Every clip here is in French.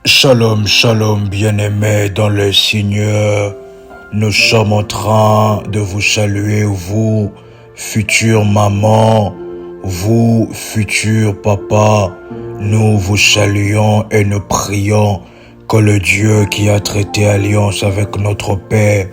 Shalom, shalom, bien-aimés dans le Seigneur. Nous sommes en train de vous saluer, vous, future maman, vous, futur papa. Nous vous saluons et nous prions que le Dieu qui a traité alliance avec notre Père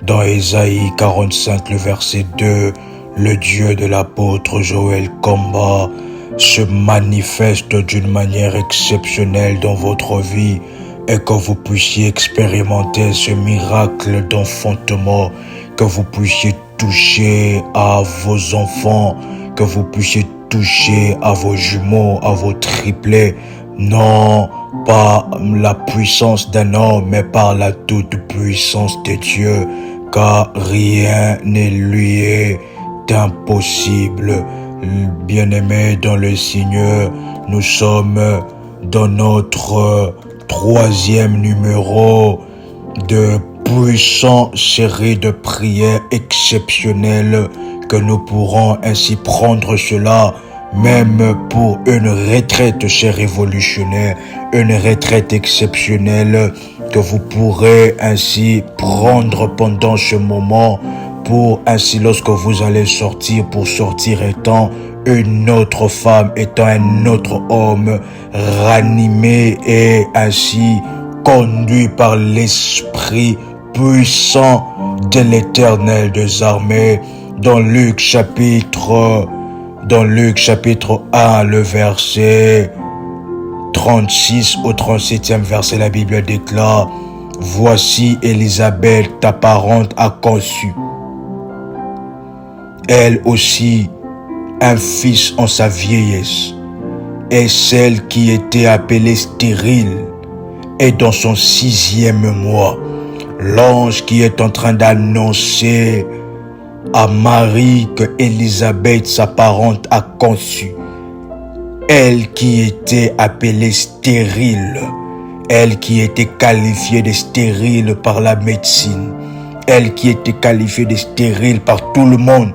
dans Ésaïe 45, le verset 2, le Dieu de l'apôtre Joël Komba, se manifeste d'une manière exceptionnelle dans votre vie et que vous puissiez expérimenter ce miracle d'enfantement, que vous puissiez toucher à vos enfants, que vous puissiez toucher à vos jumeaux, à vos triplés, non par la puissance d'un homme, mais par la toute puissance de Dieu, car rien ne lui est impossible. Bien-aimés dans le Seigneur, nous sommes dans notre troisième numéro de puissante série de prières exceptionnelles que nous pourrons ainsi prendre cela même pour une retraite chez Révolutionnaire, une retraite exceptionnelle que vous pourrez ainsi prendre pendant ce moment pour ainsi lorsque vous allez sortir, pour sortir étant une autre femme, étant un autre homme, ranimé et ainsi conduit par l'Esprit puissant de l'Éternel des armées. Dans Luc chapitre 1, le verset 36 au 37e verset, la Bible déclare: voici Élisabeth, ta parente, a conçu elle aussi un fils en sa vieillesse, et celle qui était appelée stérile est dans son 6e mois. L'ange qui est en train d'annoncer à Marie que Élisabeth, sa parente, a conçu, elle qui était appelée stérile, elle qui était qualifiée de stérile par la médecine, elle qui était qualifiée de stérile par tout le monde.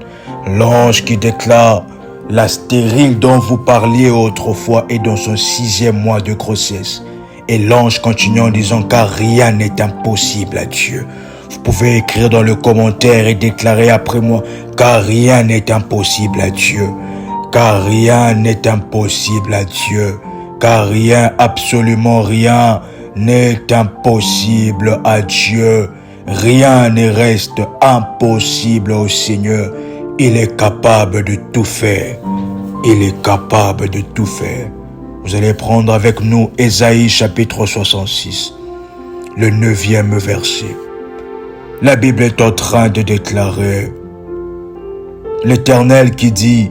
L'ange qui déclare: la stérile dont vous parliez autrefois est dans son 6e mois de grossesse. Et l'ange continue en disant: car rien n'est impossible à Dieu. Vous pouvez écrire dans le commentaire et déclarer après moi: car rien n'est impossible à Dieu. Car rien n'est impossible à Dieu. Car rien, absolument rien, n'est impossible à Dieu. Rien ne reste impossible au Seigneur. Il est capable de tout faire. Il est capable de tout faire. Vous allez prendre avec nous Ésaïe chapitre 66, le 9e verset. La Bible est en train de déclarer: l'Éternel qui dit: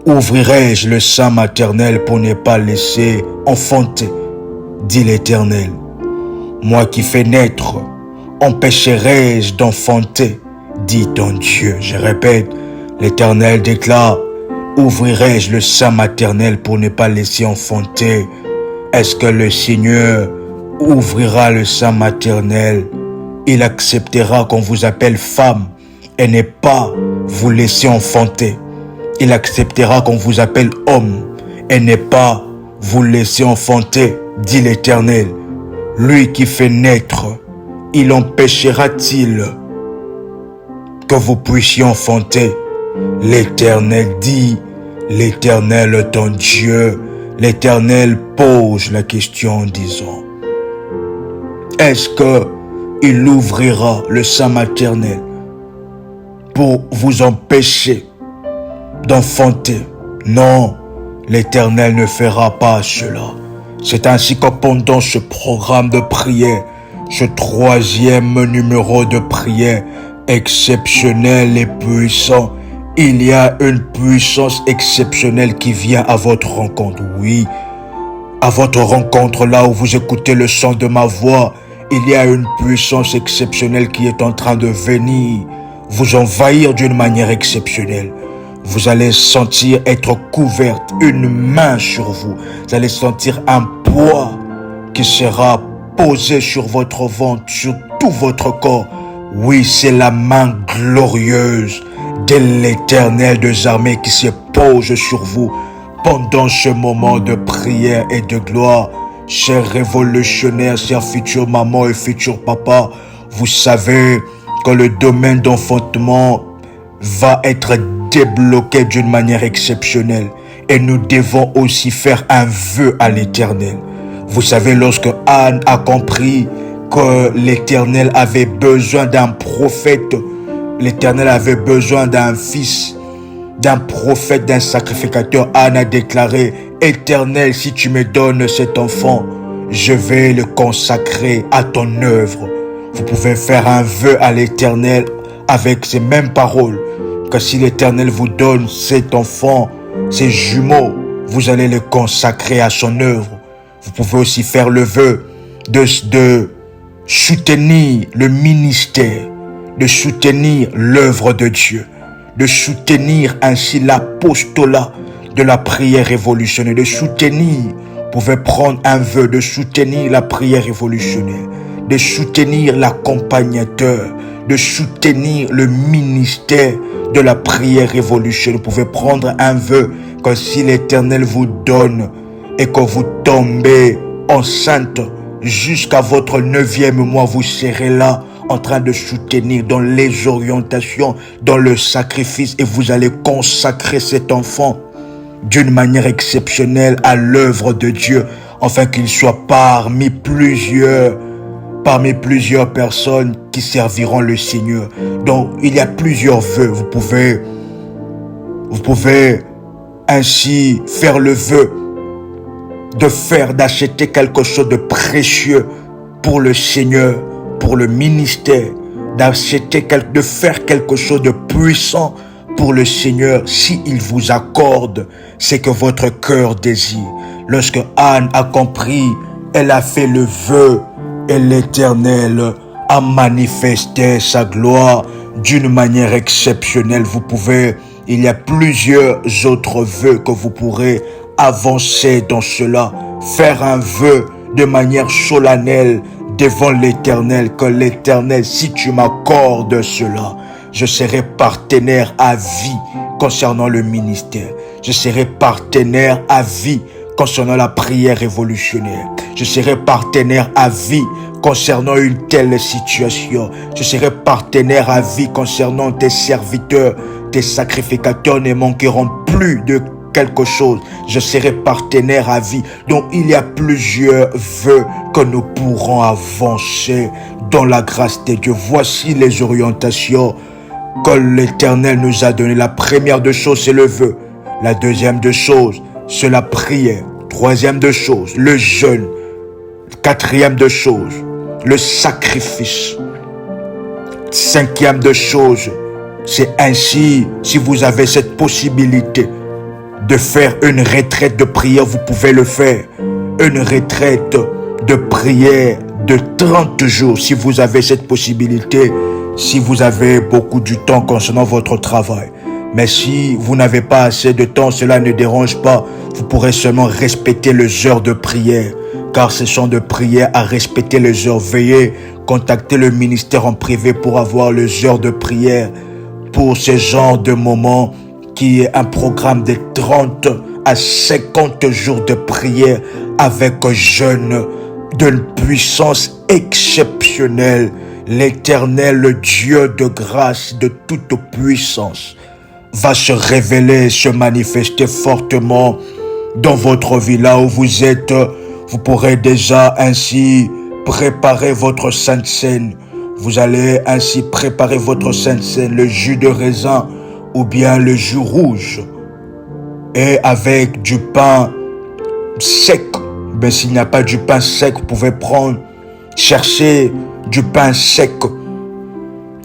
ouvrirai-je le sein maternel pour ne pas laisser enfanter, dit l'Éternel. Moi qui fais naître, empêcherai-je d'enfanter, dit ton Dieu. Je répète, l'Éternel déclare: ouvrirai-je le sein maternel pour ne pas laisser enfanter? Est-ce que le Seigneur ouvrira le sein maternel? Il acceptera qu'on vous appelle femme et ne pas vous laisser enfanter. Il acceptera qu'on vous appelle homme et ne pas vous laisser enfanter, dit l'Éternel. Lui qui fait naître, il empêchera-t-il que vous puissiez enfanter? L'Éternel dit, l'Éternel ton Dieu. L'Éternel pose la question en disant: est-ce que il ouvrira le sein maternel pour vous empêcher d'enfanter? Non, l'Éternel ne fera pas cela. C'est ainsi que pendant ce programme de prière, ce troisième numéro de prière exceptionnel et puissant, il y a une puissance exceptionnelle qui vient à votre rencontre. Oui, à votre rencontre, là où vous écoutez le son de ma voix, il y a une puissance exceptionnelle qui est en train de venir vous envahir d'une manière exceptionnelle. Vous allez sentir être couverte, une main sur vous. Vous allez sentir un poids qui sera posé sur votre ventre, sur tout votre corps. Oui, c'est la main glorieuse de l'Éternel des armées qui se pose sur vous pendant ce moment de prière et de gloire. chers révolutionnaires, chers futurs mamans et futurs papas, vous savez que le domaine d'enfantement va être débloqué d'une manière exceptionnelle. Et nous devons aussi faire un vœu à l'Éternel. Vous savez, lorsque Anne a compris que l'Éternel avait besoin d'un prophète, l'Éternel avait besoin d'un fils, d'un prophète, d'un sacrificateur, Anne a déclaré: Éternel, si tu me donnes cet enfant, je vais le consacrer à ton œuvre. Vous pouvez faire un vœu à l'Éternel avec ces mêmes paroles, que si l'Éternel vous donne cet enfant, ces jumeaux, vous allez les consacrer à son œuvre. Vous pouvez aussi faire le vœu de soutenir le ministère, de soutenir l'œuvre de Dieu, de soutenir ainsi l'apostolat de la prière révolutionnaire, de soutenir, vous pouvez prendre un vœu, de soutenir la prière révolutionnaire, de soutenir l'accompagnateur, de soutenir le ministère de la prière révolutionnaire. Vous pouvez prendre un vœu que si l'Éternel vous donne et que vous tombez enceinte jusqu'à votre 9e mois, vous serez là en train de soutenir dans les orientations, dans le sacrifice, et vous allez consacrer cet enfant d'une manière exceptionnelle à l'œuvre de Dieu, afin qu'il soit parmi plusieurs personnes qui serviront le Seigneur. Donc, il y a plusieurs vœux. Vous pouvez ainsi faire le vœu d'acheter quelque chose de précieux pour le Seigneur, pour le ministère, de faire quelque chose de puissant pour le Seigneur. S'il vous accorde ce que votre cœur désire. Lorsque Anne a compris, elle a fait le vœu et l'Éternel a manifesté sa gloire d'une manière exceptionnelle. Il y a plusieurs autres vœux que vous pourrez avancer dans cela. Faire un vœu de manière solennelle devant l'Éternel, que l'Éternel, si tu m'accordes cela, je serai partenaire à vie concernant le ministère. Je serai partenaire à vie concernant la prière révolutionnaire. Je serai partenaire à vie concernant une telle situation. Je serai partenaire à vie concernant tes serviteurs. Tes sacrificateurs ne manqueront plus de quelque chose. Je serai partenaire à vie. Donc il y a plusieurs vœux que nous pourrons avancer dans la grâce de Dieu. Voici les orientations que l'Éternel nous a données. La première de choses, c'est le vœu. La deuxième de choses, c'est la prière. Troisième de choses, le jeûne. Quatrième de choses, le sacrifice. Cinquième de choses, c'est ainsi, si vous avez cette possibilité de faire une retraite de prière, vous pouvez le faire. Une retraite de prière de 30 jours, si vous avez cette possibilité, si vous avez beaucoup de temps concernant votre travail. Mais si vous n'avez pas assez de temps, cela ne dérange pas. Vous pourrez seulement respecter les heures de prière, car ce sont de prière à respecter les heures. Veuillez contacter le ministère en privé pour avoir les heures de prière pour ce genre de moment qui est un programme de 30 à 50 jours de prière avec un jeûne d'une puissance exceptionnelle. L'Éternel, le Dieu de grâce, de toute puissance, va se révéler, se manifester fortement dans votre vie. Là où vous êtes, vous pourrez déjà ainsi préparer votre Sainte Seine. Vous allez ainsi préparer votre Sainte Seine, le jus de raisin ou bien le jus rouge. Et avec du pain sec. Mais s'il n'y a pas du pain sec, vous pouvez chercher du pain sec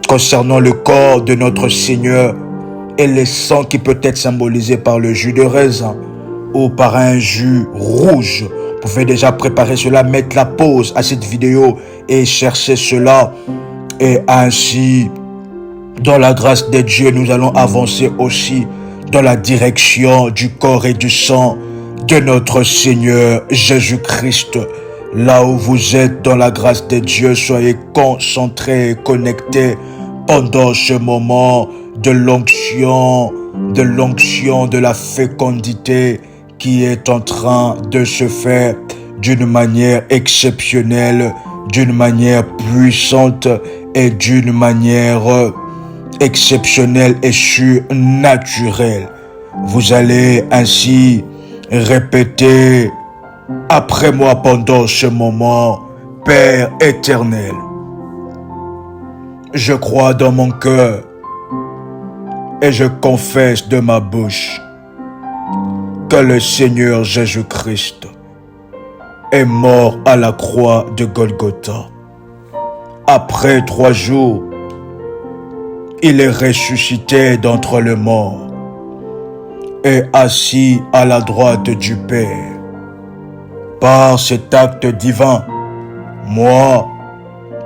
concernant le corps de notre Seigneur et le sang qui peut être symbolisé par le jus de raisin ou par un jus rouge. Vous pouvez déjà préparer cela, mettre la pause à cette vidéo et chercher cela. Et ainsi, dans la grâce de Dieu, nous allons avancer aussi dans la direction du corps et du sang de notre Seigneur Jésus-Christ. Là où vous êtes dans la grâce de Dieu, soyez concentrés et connectés pendant ce moment de l'onction, de la fécondité qui est en train de se faire. d'une manière exceptionnelle, d'une manière puissante et d'une manière exceptionnelle et surnaturelle. Vous allez ainsi répéter après moi pendant ce moment: Père éternel, je crois dans mon cœur et je confesse de ma bouche que le Seigneur Jésus-Christ est mort à la croix de Golgotha. Après 3 jours, il est ressuscité d'entre les morts et assis à la droite du Père. Par cet acte divin, moi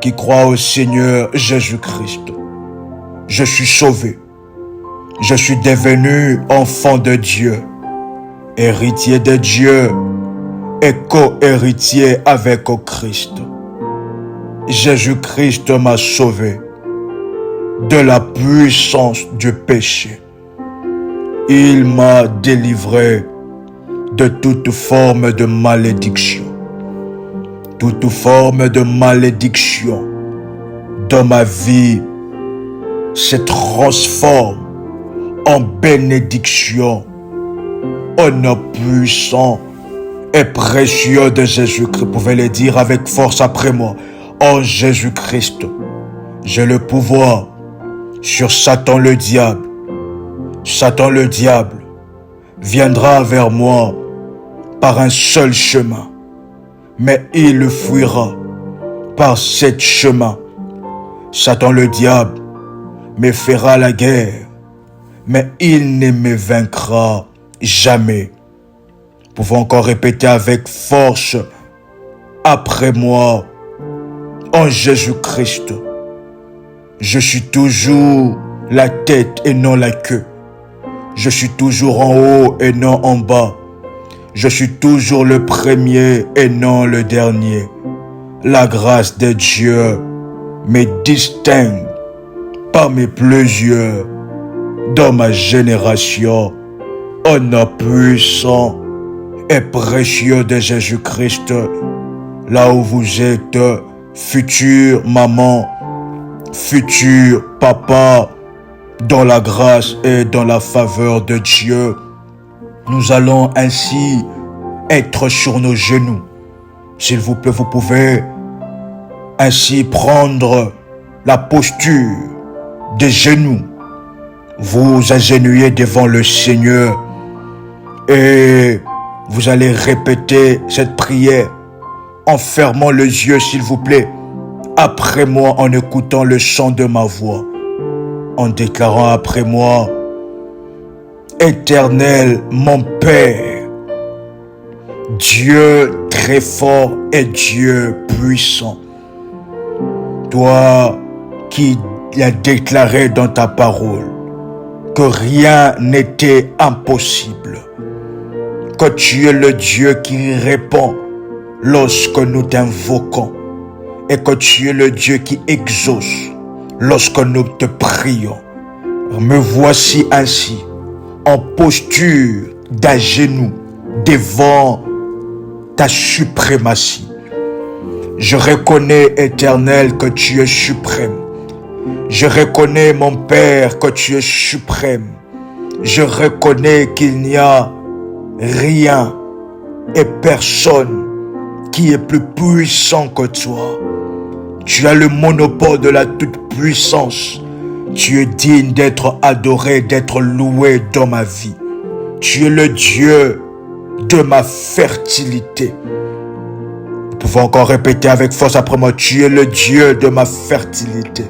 qui crois au Seigneur Jésus-Christ, je suis sauvé. Je suis devenu enfant de Dieu, héritier de Dieu et co-héritier avec Christ. Jésus-Christ m'a sauvé de la puissance du péché. Il m'a délivré de toute forme de malédiction. Toute forme de malédiction dans ma vie se transforme en bénédiction au nom puissant et précieux de Jésus-Christ. Vous pouvez le dire avec force après moi. En Jésus-Christ, j'ai le pouvoir sur Satan le diable. Satan le diable viendra vers moi par un seul chemin, mais il fuira par 7 chemins. Satan le diable me fera la guerre, mais il ne me vaincra jamais. Nous pouvons encore répéter avec force après moi. En Jésus-Christ, je suis toujours la tête et non la queue. Je suis toujours en haut et non en bas. Je suis toujours le premier et non le dernier. La grâce de Dieu me distingue parmi plusieurs dans ma génération. Au nom puissant et précieux de Jésus-Christ, là où vous êtes, future maman, futur papa, dans la grâce et dans la faveur de Dieu, nous allons ainsi être sur nos genoux. S'il vous plaît, vous pouvez ainsi prendre la posture des genoux. Vous agenouillez devant le Seigneur et vous allez répéter cette prière en fermant les yeux, s'il vous plaît, après moi, en écoutant le chant de ma voix, en déclarant après moi: Éternel, mon Père, Dieu très fort et Dieu puissant, toi qui l'as déclaré dans ta parole que rien n'était impossible, que tu es le Dieu qui répond lorsque nous t'invoquons et que tu es le Dieu qui exauce lorsque nous te prions. Me voici ainsi en posture d'un genou devant ta suprématie. Je reconnais, Éternel, que tu es suprême. Je reconnais, mon Père, que tu es suprême. Je reconnais qu'il n'y a rien et personne qui est plus puissant que toi. Tu as le monopole de la toute-puissance. Tu es digne d'être adoré, d'être loué dans ma vie. Tu es le Dieu de ma fertilité. Nous pouvons encore répéter avec force après moi: tu es le Dieu de ma fertilité.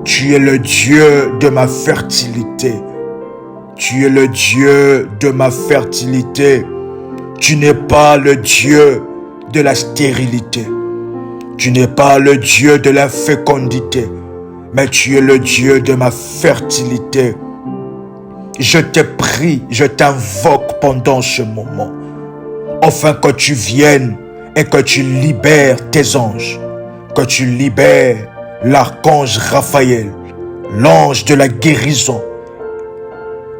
Tu es le Dieu de ma fertilité. Tu es le Dieu de ma fertilité. Tu n'es pas le Dieu de la stérilité. Tu n'es pas le Dieu de la fécondité, mais tu es le Dieu de ma fertilité. Je te prie, je t'invoque pendant ce moment, afin que tu viennes et que tu libères tes anges, que tu libères l'archange Raphaël, l'ange de la guérison,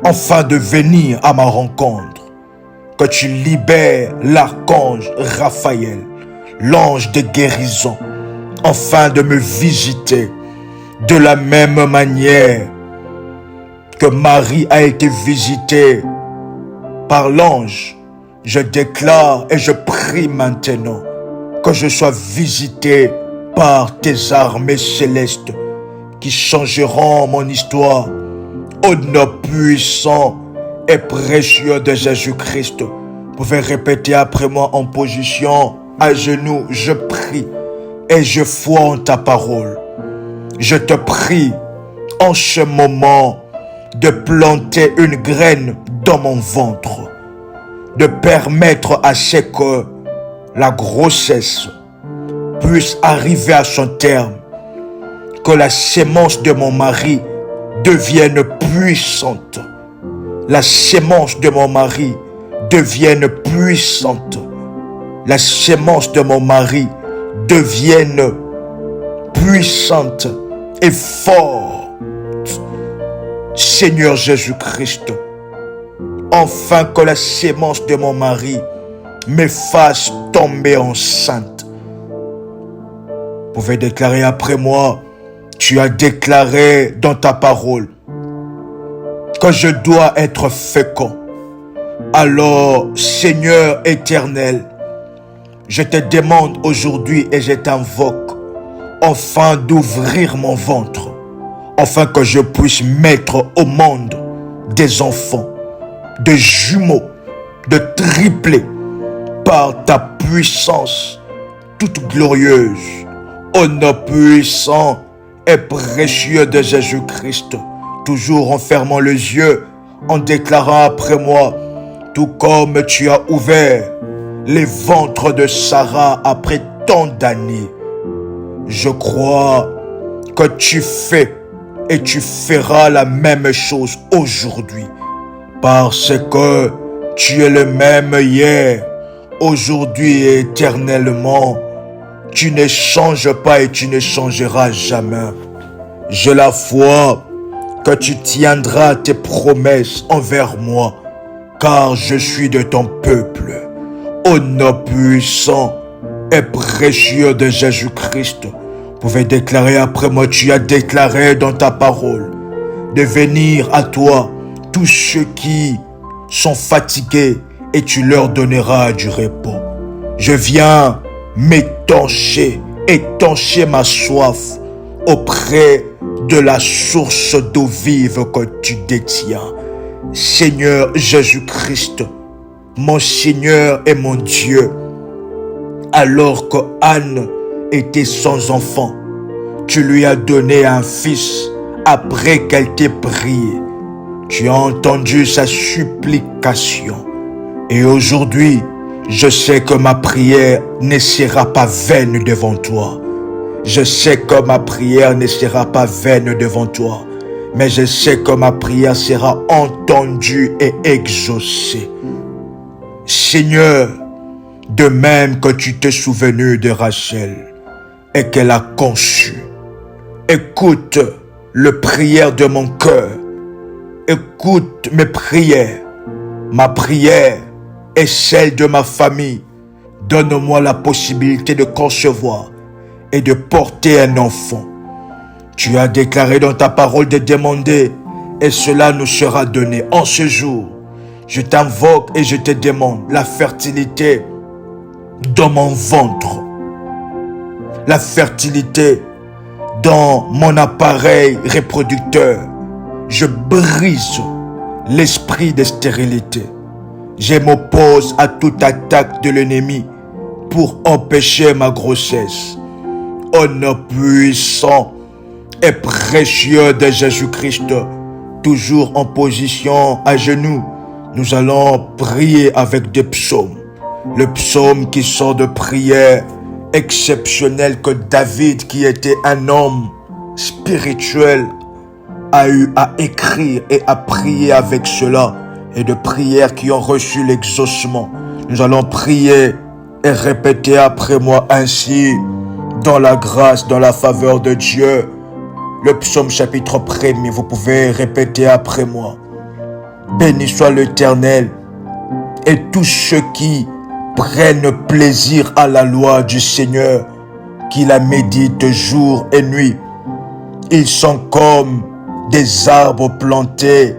afin de venir à ma rencontre, que tu libères l'archange Raphaël, l'ange de guérison, afin de me visiter de la même manière que Marie a été visitée par l'ange. Je déclare et je prie maintenant que je sois visité par tes armées célestes qui changeront mon histoire au nom puissant et précieux de Jésus-Christ. Vous pouvez répéter après moi en position à genoux. Je prie et je foi en ta parole. Je te prie en ce moment de planter une graine dans mon ventre, de permettre à ce que la grossesse puisse arriver à son terme, que la sémence de mon mari devienne puissante. La sémence de mon mari devienne puissante. La sémence de mon mari devienne puissante et forte. Seigneur Jésus-Christ, enfin que la sémence de mon mari me fasse tomber enceinte. Vous pouvez déclarer après moi, tu as déclaré dans ta parole que je dois être fécond. Alors, Seigneur éternel, je te demande aujourd'hui et je t'invoque afin d'ouvrir mon ventre, afin que je puisse mettre au monde des enfants, de jumeaux, de triplés, par ta puissance toute glorieuse, au nom puissant et précieux de Jésus-Christ. Toujours en fermant les yeux, en déclarant après moi, tout comme tu as ouvert les ventres de Sarah après tant d'années, je crois que tu fais et tu feras la même chose aujourd'hui, parce que tu es le même hier, aujourd'hui et éternellement. Tu ne changes pas et tu ne changeras jamais. J'ai la foi que tu tiendras tes promesses envers moi, car je suis de ton peuple. Au nom puissant et précieux de Jésus-Christ, vous pouvez déclarer après moi, tu as déclaré dans ta parole de venir à toi tous ceux qui sont fatigués et tu leur donneras du repos. Je viens m'étancher, étancher ma soif auprès de la source d'eau vive que tu détiens. Seigneur Jésus-Christ, mon Seigneur et mon Dieu, alors que Anne était sans enfant, tu lui as donné un fils après qu'elle t'ait prié. Tu as entendu sa supplication. Et aujourd'hui, je sais que ma prière ne sera pas vaine devant toi. Je sais que ma prière ne sera pas vaine devant toi. Mais je sais que ma prière sera entendue et exaucée. Seigneur, de même que tu t'es souvenu de Rachel et qu'elle a conçu, écoute le prière de mon cœur. Écoute mes prières. Ma prière et celle de ma famille. Donne-moi la possibilité de concevoir et de porter un enfant. Tu as déclaré dans ta parole de demander et cela nous sera donné. En ce jour, je t'invoque et je te demande la fertilité dans mon ventre, la fertilité dans mon appareil reproducteur. Je brise l'esprit de stérilité. Je m'oppose à toute attaque de l'ennemi pour empêcher ma grossesse. Au nom puissant et précieux de Jésus-Christ, toujours en position à genoux, nous allons prier avec des psaumes. Le psaume qui sort de prière exceptionnelle que David, qui était un homme spirituel, a eu à écrire et à prier avec cela, et de prières qui ont reçu l'exaucement. Nous allons prier et répéter après moi ainsi, dans la grâce, dans la faveur de Dieu. Le psaume chapitre 1er, vous pouvez répéter après moi. Béni soit l'Éternel, Et tous ceux qui prennent plaisir à la loi du Seigneur, qui la méditent jour et nuit, ils sont comme des arbres plantés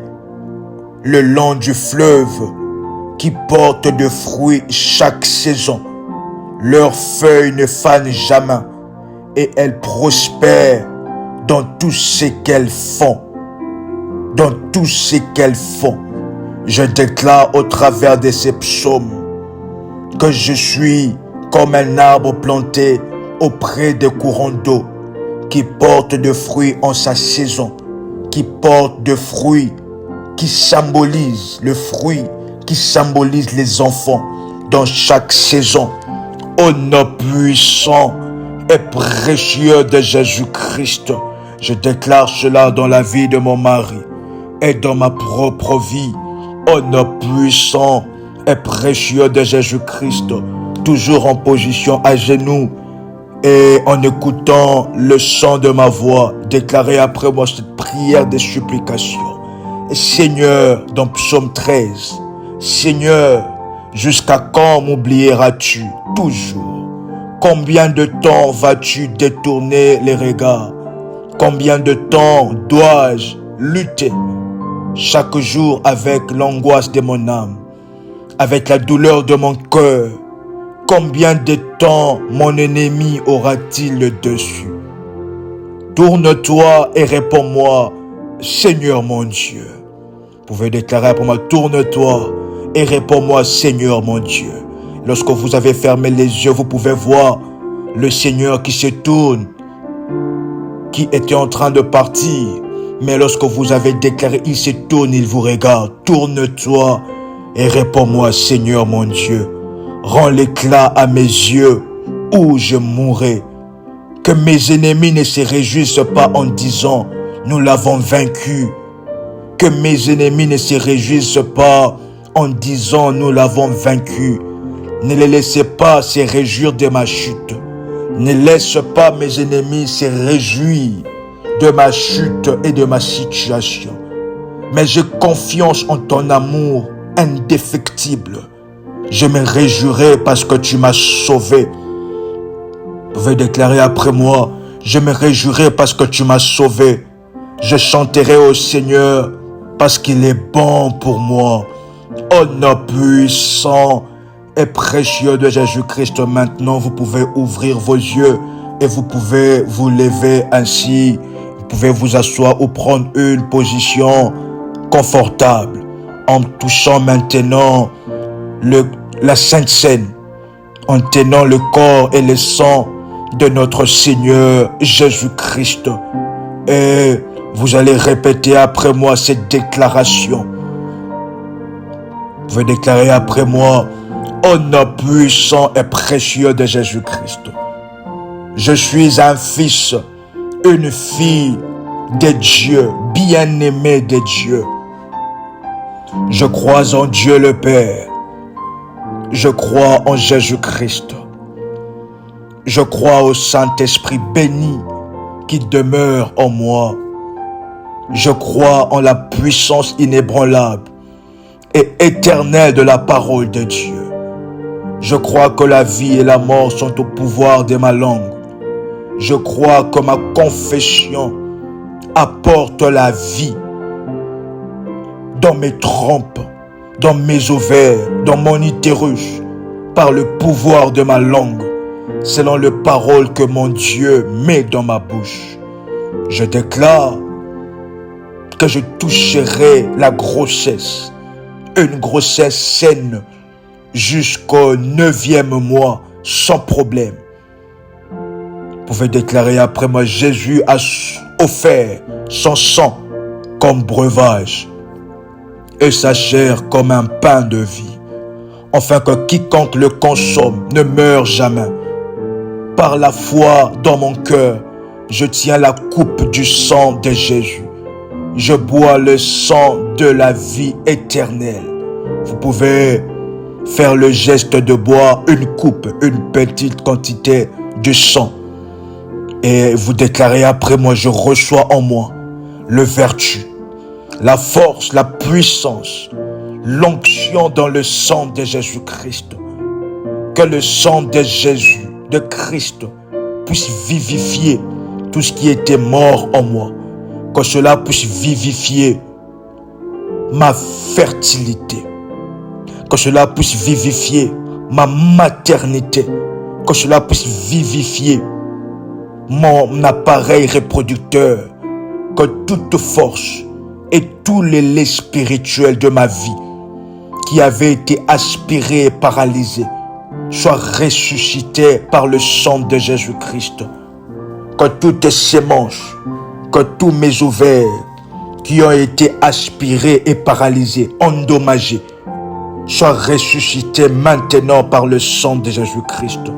le long du fleuve qui portent de fruits chaque saison. Leurs feuilles ne fanent jamais et elles prospèrent dans tout ce qu'elles font. Dans tout ce qu'elles font. Je déclare au travers de ces psaumes que je suis comme un arbre planté auprès des courants d'eau qui porte de fruits en sa saison, qui porte de fruits qui symbolisent le fruit, qui symbolise les enfants dans chaque saison. Au nom puissant et précieux de Jésus-Christ, je déclare cela dans la vie de mon mari et dans ma propre vie. Au nom puissant et précieux de Jésus-Christ, toujours en position à genoux et en écoutant le son de ma voix, déclarez après moi cette prière de supplication. Seigneur, dans Psaume 13, Seigneur, jusqu'à quand m'oublieras-tu toujours? Combien de temps vas-tu détourner les regards? Combien de temps dois-je lutter chaque jour avec l'angoisse de mon âme, avec la douleur de mon cœur? Combien de temps mon ennemi aura-t-il le dessus? Tourne-toi et réponds-moi, Seigneur mon Dieu. Vous pouvez déclarer pour moi, tourne-toi et réponds-moi, Seigneur mon Dieu. Lorsque vous avez fermé les yeux, vous pouvez voir le Seigneur qui se tourne, qui était en train de partir. Mais lorsque vous avez déclaré, il se tourne, il vous regarde. Tourne-toi et réponds-moi, Seigneur mon Dieu. Rends l'éclat à mes yeux où je mourrai. Que mes ennemis ne se réjouissent pas en disant, nous l'avons vaincu. Que mes ennemis ne se réjouissent pas en disant, nous l'avons vaincu. Ne les laissez pas se réjouir de ma chute. Ne laisse pas mes ennemis se réjouir de ma chute et de ma situation. Mais j'ai confiance en ton amour indéfectible. Je me réjouirai parce que tu m'as sauvé. Vous pouvez déclarer après moi, je me réjouirai parce que tu m'as sauvé. Je chanterai au Seigneur parce qu'il est bon pour moi. Au nom puissant et précieux de Jésus-Christ, maintenant vous pouvez ouvrir vos yeux et vous pouvez vous lever ainsi. Vous pouvez vous asseoir ou prendre une position confortable en touchant maintenant la Sainte Seine, en tenant le corps et le sang de notre Seigneur Jésus-Christ. Et vous allez répéter après moi cette déclaration. Vous pouvez déclarer après moi, au nom puissant et précieux de Jésus-Christ. Je suis un fils, une fille de Dieu, bien-aimé de Dieu. Je crois en Dieu le Père. Je crois en Jésus-Christ. Je crois au Saint-Esprit béni qui demeure en moi. Je crois en la puissance inébranlable et éternelle de la parole de Dieu. Je crois que la vie et la mort sont au pouvoir de ma langue. Je crois que ma confession apporte la vie dans mes trompes, dans mes ovaires, dans mon utérus, par le pouvoir de ma langue, selon les paroles que mon Dieu met dans ma bouche. Je déclare que je toucherai la grossesse, une grossesse saine, jusqu'au 9e mois, sans problème. Vous pouvez déclarer après moi, Jésus a offert son sang comme breuvage et sa chair comme un pain de vie, afin que quiconque le consomme ne meure jamais. Par la foi dans mon cœur, je tiens la coupe du sang de Jésus. Je bois le sang de la vie éternelle. Vous pouvez faire le geste de boire une coupe, une petite quantité de sang. Et vous déclarez après moi, je reçois en moi le vertu, la force, la puissance, l'onction dans le sang de Jésus-Christ. Que le sang de Jésus, de Christ, puisse vivifier tout ce qui était mort en moi. Que cela puisse vivifier ma fertilité. Que cela puisse vivifier ma maternité. Que cela puisse vivifier mon appareil reproducteur. Que toute force et tout les laits spirituels de ma vie qui avaient été aspirés et paralysés soient ressuscités par le sang de Jésus-Christ. Que toutes les semences, que tous mes ovaires qui ont été aspirés et paralysés, endommagés, soient ressuscités maintenant par le sang de Jésus-Christ.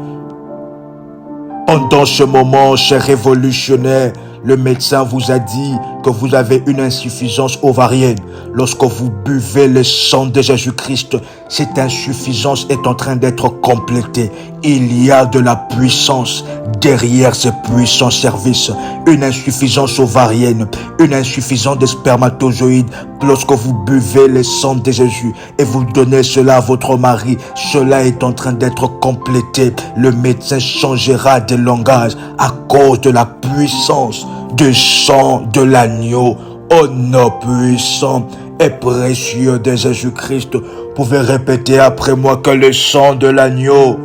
Pendant ce moment, cher révolutionnaire, le médecin vous a dit que vous avez une insuffisance ovarienne. Lorsque vous buvez le sang de Jésus-Christ, cette insuffisance est en train d'être complétée. Il y a de la puissance derrière ce puissant service. Une insuffisance ovarienne, une insuffisance de spermatozoïdes. Lorsque vous buvez le sang de Jésus et vous donnez cela à votre mari, cela est en train d'être complété. Le médecin changera de langage à cause de la puissance du sang de l'agneau. Au nom puissant et précieux de Jésus-Christ, vous pouvez répéter après moi que le sang de l'agneau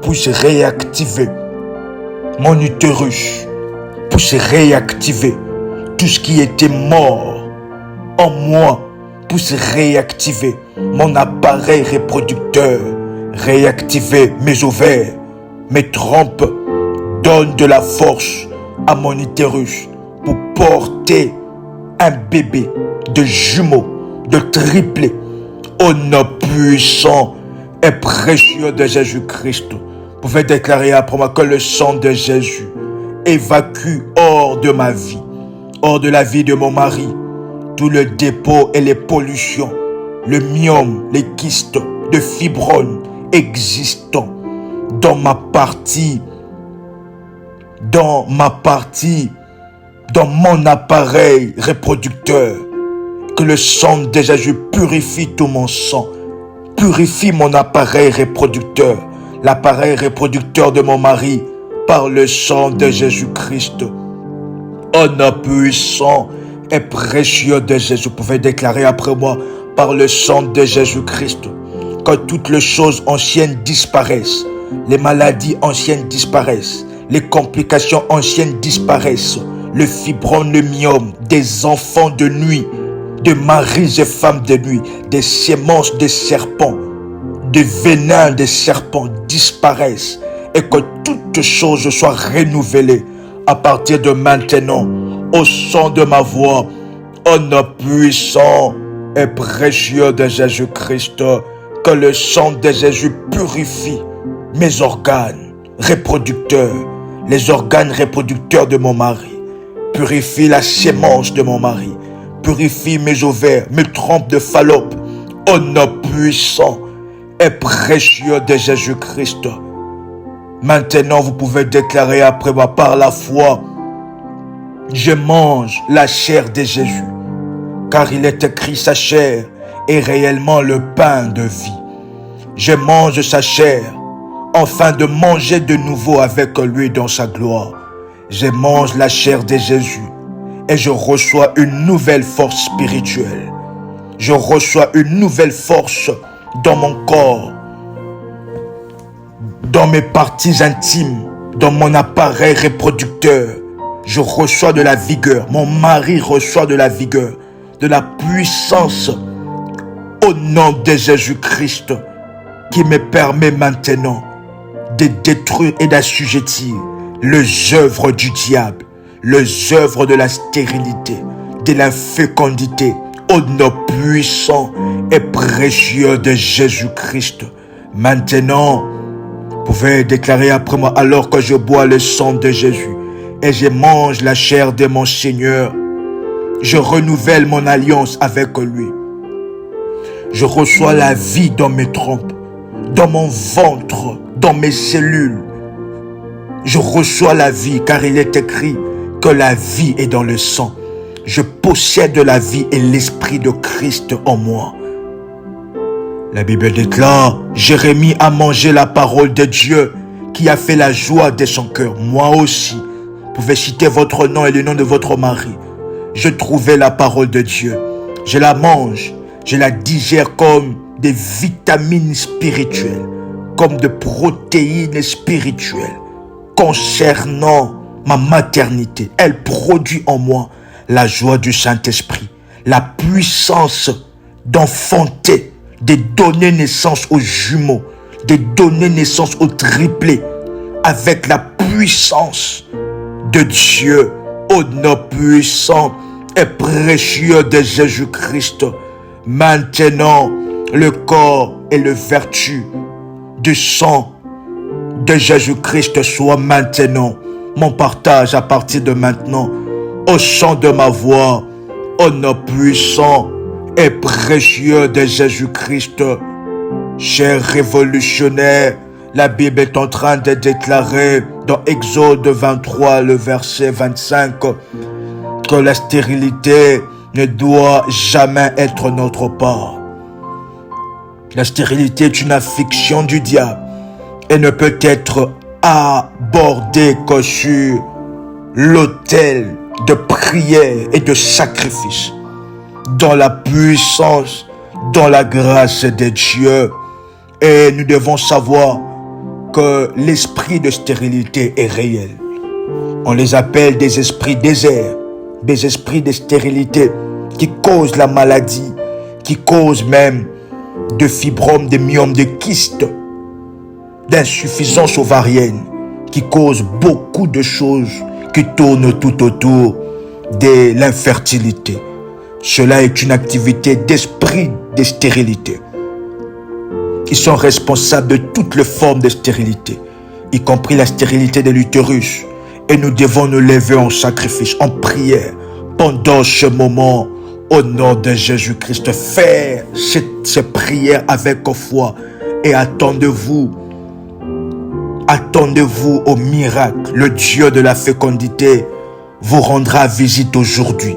puisse réactiver mon utérus, puisse réactiver tout ce qui était mort en moi, puisse réactiver mon appareil reproducteur, réactiver mes ovaires, mes trompes, donne de la force à mon utérus pour porter un bébé de jumeaux, de triplés, au nom puissant et précieux de Jésus-Christ. Vous pouvez déclarer après moi que le sang de Jésus évacue hors de ma vie, hors de la vie de mon mari, tout le dépôt et les pollutions, le myome, les kystes de fibromes existants dans ma partie, dans mon appareil reproducteur. Que le sang de Jésus purifie tout mon sang, purifie mon appareil reproducteur, l'appareil reproducteur de mon mari, par le sang de Jésus-Christ. Au nom puissant et précieux de Jésus, vous pouvez déclarer après moi, par le sang de Jésus-Christ, que toutes les choses anciennes disparaissent, les maladies anciennes disparaissent, les complications anciennes disparaissent, le fibrome, le myome, des enfants de nuit, de maris et femmes de nuit, des semences de serpents, des venins de serpents disparaissent et que toutes choses soient renouvelées à partir de maintenant, au son de ma voix, au nom puissant et précieux de Jésus-Christ, que le sang de Jésus purifie mes organes reproducteurs, les organes reproducteurs de mon mari, purifie la sémence de mon mari, purifie mes ovaires, mes trompes de Fallope, au nom puissant et précieux de Jésus-Christ. Maintenant, vous pouvez déclarer après moi par la foi, je mange la chair de Jésus, car il est écrit sa chair est réellement le pain de vie. Je mange sa chair, afin de manger de nouveau avec lui dans sa gloire. Je mange la chair de Jésus et je reçois une nouvelle force spirituelle. Je reçois une nouvelle force dans mon corps, dans mes parties intimes, dans mon appareil reproducteur. Je reçois de la vigueur. Mon mari reçoit de la vigueur, de la puissance au nom de Jésus-Christ qui me permet maintenant de détruire et d'assujettir les œuvres du diable, les œuvres de la stérilité, de l'infécondité, au nom puissant et précieux de Jésus-Christ. Maintenant, vous pouvez déclarer après moi, alors que je bois le sang de Jésus et je mange la chair de mon Seigneur, je renouvelle mon alliance avec lui. Je reçois la vie dans mes trompes, dans mon ventre, dans mes cellules. Je reçois la vie car il est écrit que la vie est dans le sang. Je possède la vie et l'esprit de Christ en moi. La Bible déclare, Jérémie a mangé la parole de Dieu qui a fait la joie de son cœur. Moi aussi, vous pouvez citer votre nom et le nom de votre mari. Je trouvais la parole de Dieu. Je la mange, je la digère comme des vitamines spirituelles, comme des protéines spirituelles. Concernant ma maternité, elle produit en moi la joie du Saint-Esprit, la puissance d'enfanter, de donner naissance aux jumeaux, de donner naissance aux triplés, avec la puissance de Dieu, au nom puissant et précieux de Jésus-Christ. Maintenant, le corps et le vertu du sang de Jésus-Christ soit maintenant mon partage à partir de maintenant, au son de ma voix, au nom puissant et précieux de Jésus-Christ. Chers révolutionnaires, la Bible est en train de déclarer dans Exode 23, le verset 25, que la stérilité ne doit jamais être notre part. La stérilité est une affliction du diable et ne peut être abordée que sur l'autel de prière et de sacrifice, dans la puissance, dans la grâce de Dieu. Et nous devons savoir que l'esprit de stérilité est réel. On les appelle des esprits déserts, des esprits de stérilité qui causent la maladie, qui causent même de fibromes, de myomes, de kystes, d'insuffisance ovarienne, qui causent beaucoup de choses qui tournent tout autour de l'infertilité. Cela est une activité d'esprit de stérilité. Ils sont responsables de toutes les formes de stérilité, y compris la stérilité de l'utérus. Et nous devons nous lever en sacrifice, en prière, pendant ce moment, au nom de Jésus-Christ. Faire ces prières avec foi et attendez-vous au miracle. Le Dieu de la fécondité vous rendra visite aujourd'hui.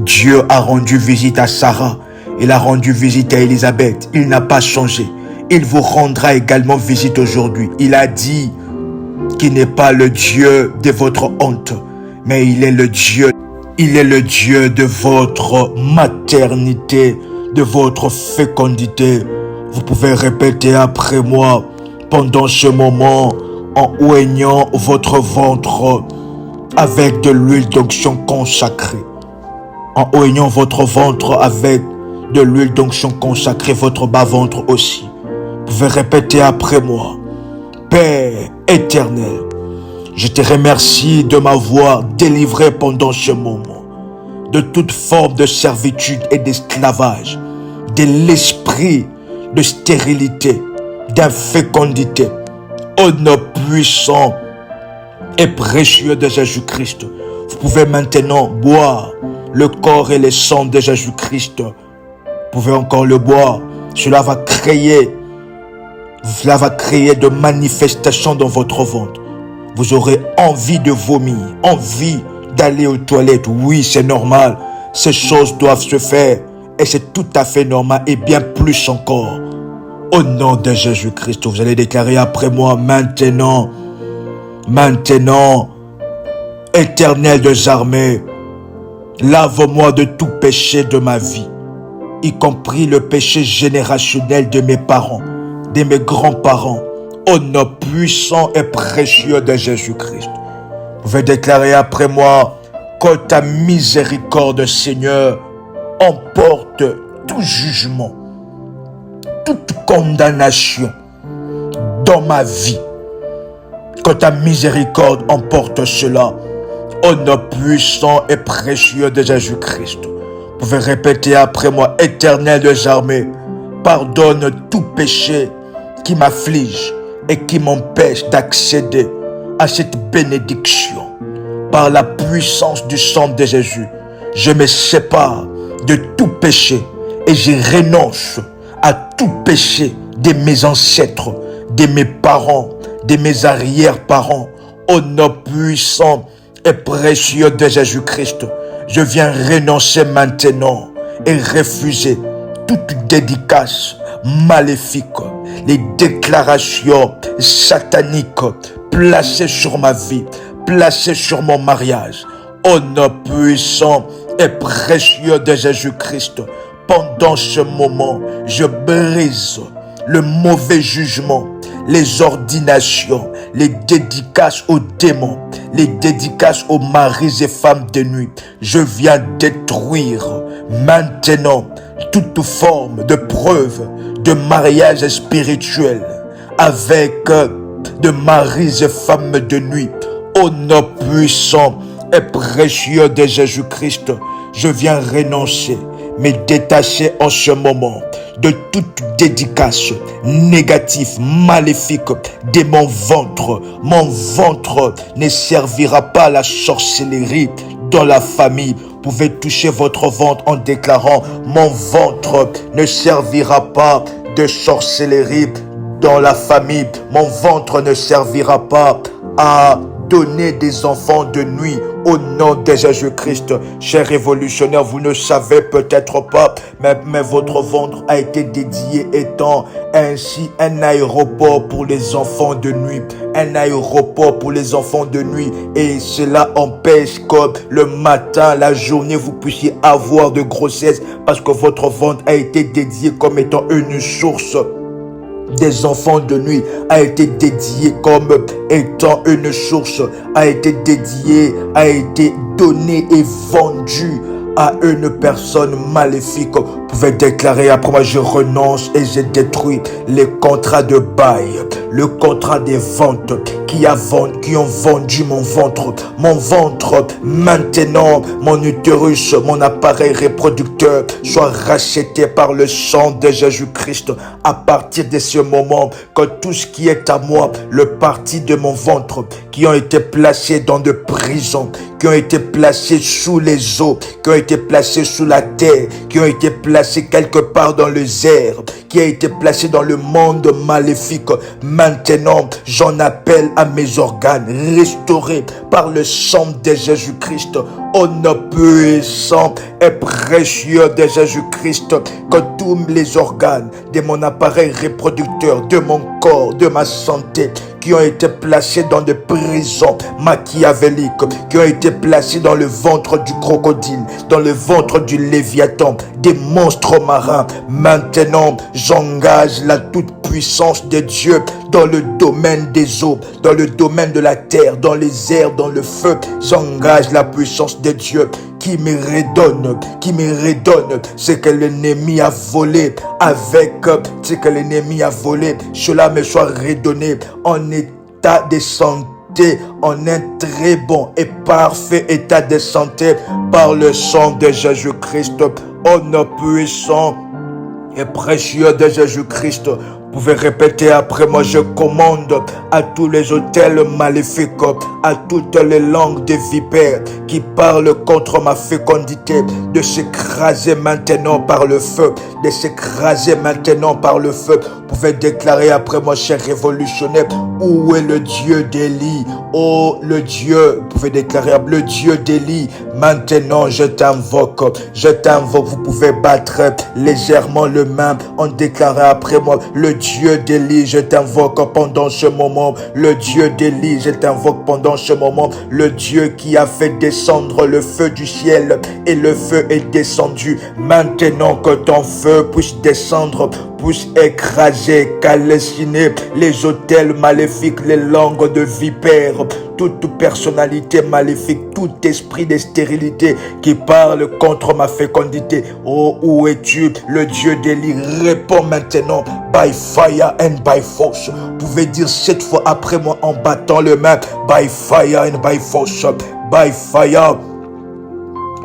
Dieu a rendu visite à Sarah, il a rendu visite à Élisabeth, il n'a pas changé. Il vous rendra également visite aujourd'hui. Il a dit qu'il n'est pas le Dieu de votre honte, mais il est le Dieu de votre maternité, de votre fécondité. Vous pouvez répéter après moi pendant ce moment en oignant votre ventre avec de l'huile d'onction consacrée. En oignant votre ventre avec de l'huile d'onction consacrée, votre bas-ventre aussi. Vous pouvez répéter après moi. Père éternel, je te remercie de m'avoir délivré pendant ce moment de toute forme de servitude et d'esclavage, de l'esprit de stérilité, d'infécondité, au nom puissant et précieux de Jésus-Christ. Vous pouvez maintenant boire le corps et le sang de Jésus-Christ. Vous pouvez encore le boire. Cela va créer de manifestations dans votre ventre. Vous aurez envie de vomir, envie d'aller aux toilettes. Oui, c'est normal. Ces choses doivent se faire. Et c'est tout à fait normal et bien plus encore. Au nom de Jésus-Christ, vous allez déclarer après moi, maintenant, Éternel des armées, lave-moi de tout péché de ma vie, y compris le péché générationnel de mes parents, de mes grands-parents, au nom puissant et précieux de Jésus-Christ. Vous pouvez déclarer après moi que ta miséricorde, Seigneur, emporte tout jugement, toute condamnation dans ma vie. Que ta miséricorde emporte cela, au nom puissant et précieux de Jésus-Christ. Vous pouvez répéter après moi, Éternel des armées, pardonne tout péché qui m'afflige et qui m'empêche d'accéder à cette bénédiction. Par la puissance du sang de Jésus, je me sépare de tout péché et je renonce à tout péché de mes ancêtres, de mes parents, de mes arrière-parents, au nom puissant et précieux de Jésus-Christ. Je viens renoncer maintenant et refuser toute dédicace, maléfiques, les déclarations sataniques placées sur ma vie, placées sur mon mariage, au nom puissant et précieux de Jésus-Christ, pendant ce moment, je brise le mauvais jugement, les ordinations, les dédicaces aux démons, les dédicaces aux maris et femmes de nuit. Je viens détruire maintenant toute forme de preuve de mariage spirituel avec de maris et femmes de nuit. Au nom puissant et précieux de Jésus-Christ, je viens renoncer, me détacher en ce moment de toute dédicace négative, maléfique de mon ventre. Mon ventre ne servira pas à la sorcellerie dans la famille. Vous pouvez toucher votre ventre en déclarant: mon ventre ne servira pas de sorcellerie dans la famille. Mon ventre ne servira pas à donner des enfants de nuit au nom de Jésus-Christ. Chers révolutionnaires, vous ne savez peut-être pas, mais votre ventre a été dédié étant ainsi un aéroport pour les enfants de nuit. Un aéroport pour les enfants de nuit. Et cela empêche que le matin, la journée, vous puissiez avoir de grossesse parce que votre ventre a été dédié comme étant une source des enfants de nuit, a été dédié comme étant une source, a été dédié, a été donné et vendu à une personne maléfique. Vous pouvez déclarer après moi: je renonce et je détruis les contrats de bail, le contrat des ventes qui ont vendu mon ventre. Mon ventre, maintenant, mon utérus, mon appareil reproducteur soit racheté par le sang de Jésus-Christ. À partir de ce moment, que tout ce qui est à moi, le parti de mon ventre, qui ont été placés dans de prisons, qui ont été placés sous les eaux, qui ont été placés sous la terre, qui ont été placés quelque part dans les airs, qui a été placé dans le monde maléfique. Maintenant, j'en appelle à mes organes restaurés par le sang de Jésus-Christ. Au nom puissant et précieux de Jésus-Christ, que tous les organes de mon appareil reproducteur, de mon corps, de ma santé, qui ont été placés dans des prisons machiavéliques, qui ont été placés dans le ventre du crocodile, dans le ventre du léviathan, des monstres marins. Maintenant, j'engage la toute-puissance de Dieu dans le domaine des eaux, dans le domaine de la terre, dans les airs, dans le feu. J'engage la puissance de Dieu qui me redonne ce que l'ennemi a volé, avec ce que l'ennemi a volé. Cela me soit redonné en état de santé, en un très bon et parfait état de santé par le sang de Jésus-Christ. Au nom puissant et précieux de Jésus-Christ, vous pouvez répéter après moi: je commande à tous les autels maléfiques, à toutes les langues de vipères qui parlent contre ma fécondité, de s'écraser maintenant par le feu, de s'écraser maintenant par le feu. Vous pouvez déclarer après moi, cher révolutionnaire: où est le Dieu d'Élie? Oh, le Dieu, vous pouvez déclarer: le Dieu d'Élie, maintenant je t'invoque, je t'invoque. Vous pouvez battre légèrement le main en déclarant après moi: le Dieu d'Élie, je t'invoque pendant ce moment. Le Dieu d'Élie, je t'invoque pendant ce moment. Le Dieu qui a fait descendre le feu du ciel et le feu est descendu. Maintenant que ton feu puisse descendre, puisse écraser, calciner les autels maléfiques, les langues de vipères, toute personnalité maléfique, tout esprit de stérilité qui parle contre ma fécondité. Oh, où es-tu, le Dieu d'Élie? Réponds maintenant, by fire and by force. Vous pouvez dire 7 fois après moi en battant le main: by fire and by force, by fire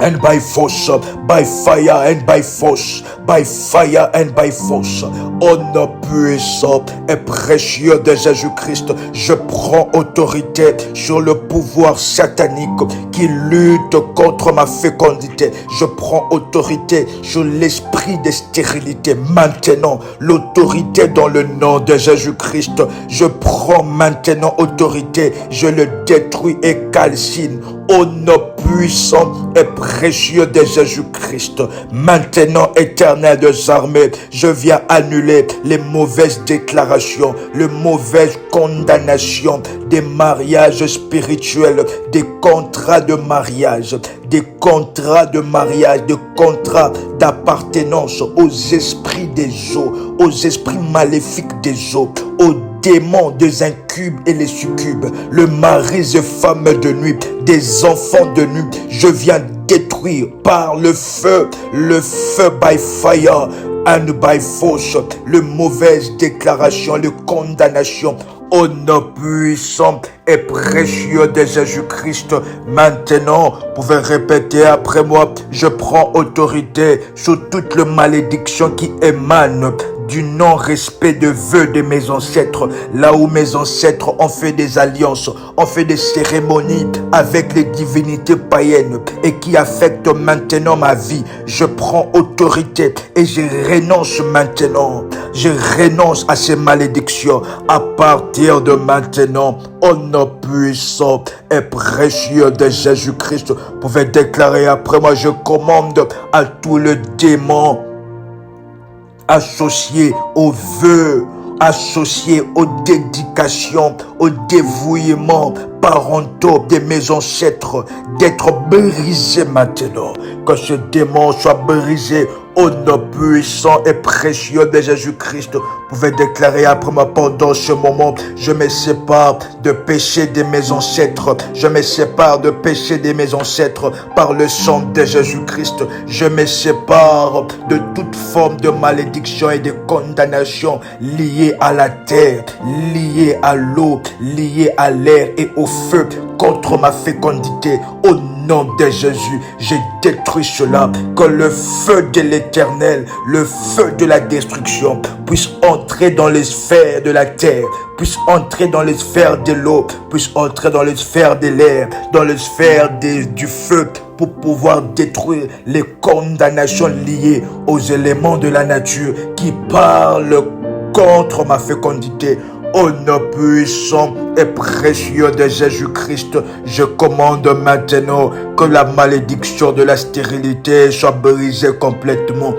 and by force, by fire and by force, by fire and by force. Au nom puissant et précieux de Jésus-Christ, je prends autorité sur le pouvoir satanique qui lutte contre ma fécondité. Je prends autorité sur l'esprit de stérilité. Maintenant, l'autorité dans le nom de Jésus-Christ. Je prends maintenant autorité. Je le détruis et calcine. Au nom puissant puissant et précieux de Jésus-Christ. Maintenant, Éternel des armées, je viens annuler les mauvaises déclarations, les mauvaises condamnations des mariages spirituels, des contrats de mariage, des contrats d'appartenance aux esprits des eaux, aux esprits maléfiques des eaux, aux démons des incubes et les succubes, le mari et femme de nuit, des enfants de nuit. Je viens détruire par le feu by fire and by force, les mauvaises déclarations, les condamnations. Au nom puissant et précieux de Jésus-Christ, maintenant, vous pouvez répéter après moi, je prends autorité sur toute la malédiction qui émane du non-respect de vœux de mes ancêtres, là où mes ancêtres ont fait des alliances, ont fait des cérémonies avec les divinités païennes et qui affectent maintenant ma vie. Je prends autorité et je renonce maintenant. Je renonce à ces malédictions à partir de maintenant. Au nom puissant et précieux de Jésus-Christ, vous pouvez déclarer après moi, je commande à tous les démons associés aux vœux, associés aux dédications, au dévouement parentaux de mes ancêtres, d'être brisés maintenant. Que ce démon soit brisé au nom puissant et précieux de Jésus-Christ. Vous pouvez déclarer après moi pendant ce moment, je me sépare de péché de mes ancêtres, je me sépare de péché de mes ancêtres par le sang de Jésus-Christ. Je me sépare de toute forme de malédiction et de condamnation liée à la terre, liée à l'eau, liée à l'air et au feu contre ma fécondité. Au nom de Jésus, je détruis cela. Que le feu de l'Éternel, le feu de la destruction puisse entrer dans les sphères de la terre, puisse entrer dans les sphères de l'eau, puisse entrer dans les sphères de l'air, dans les sphères du feu, pour pouvoir détruire les condamnations liées aux éléments de la nature qui parlent contre ma fécondité. Au nom puissant et précieux de Jésus-Christ, je commande maintenant que la malédiction de la stérilité soit brisée complètement.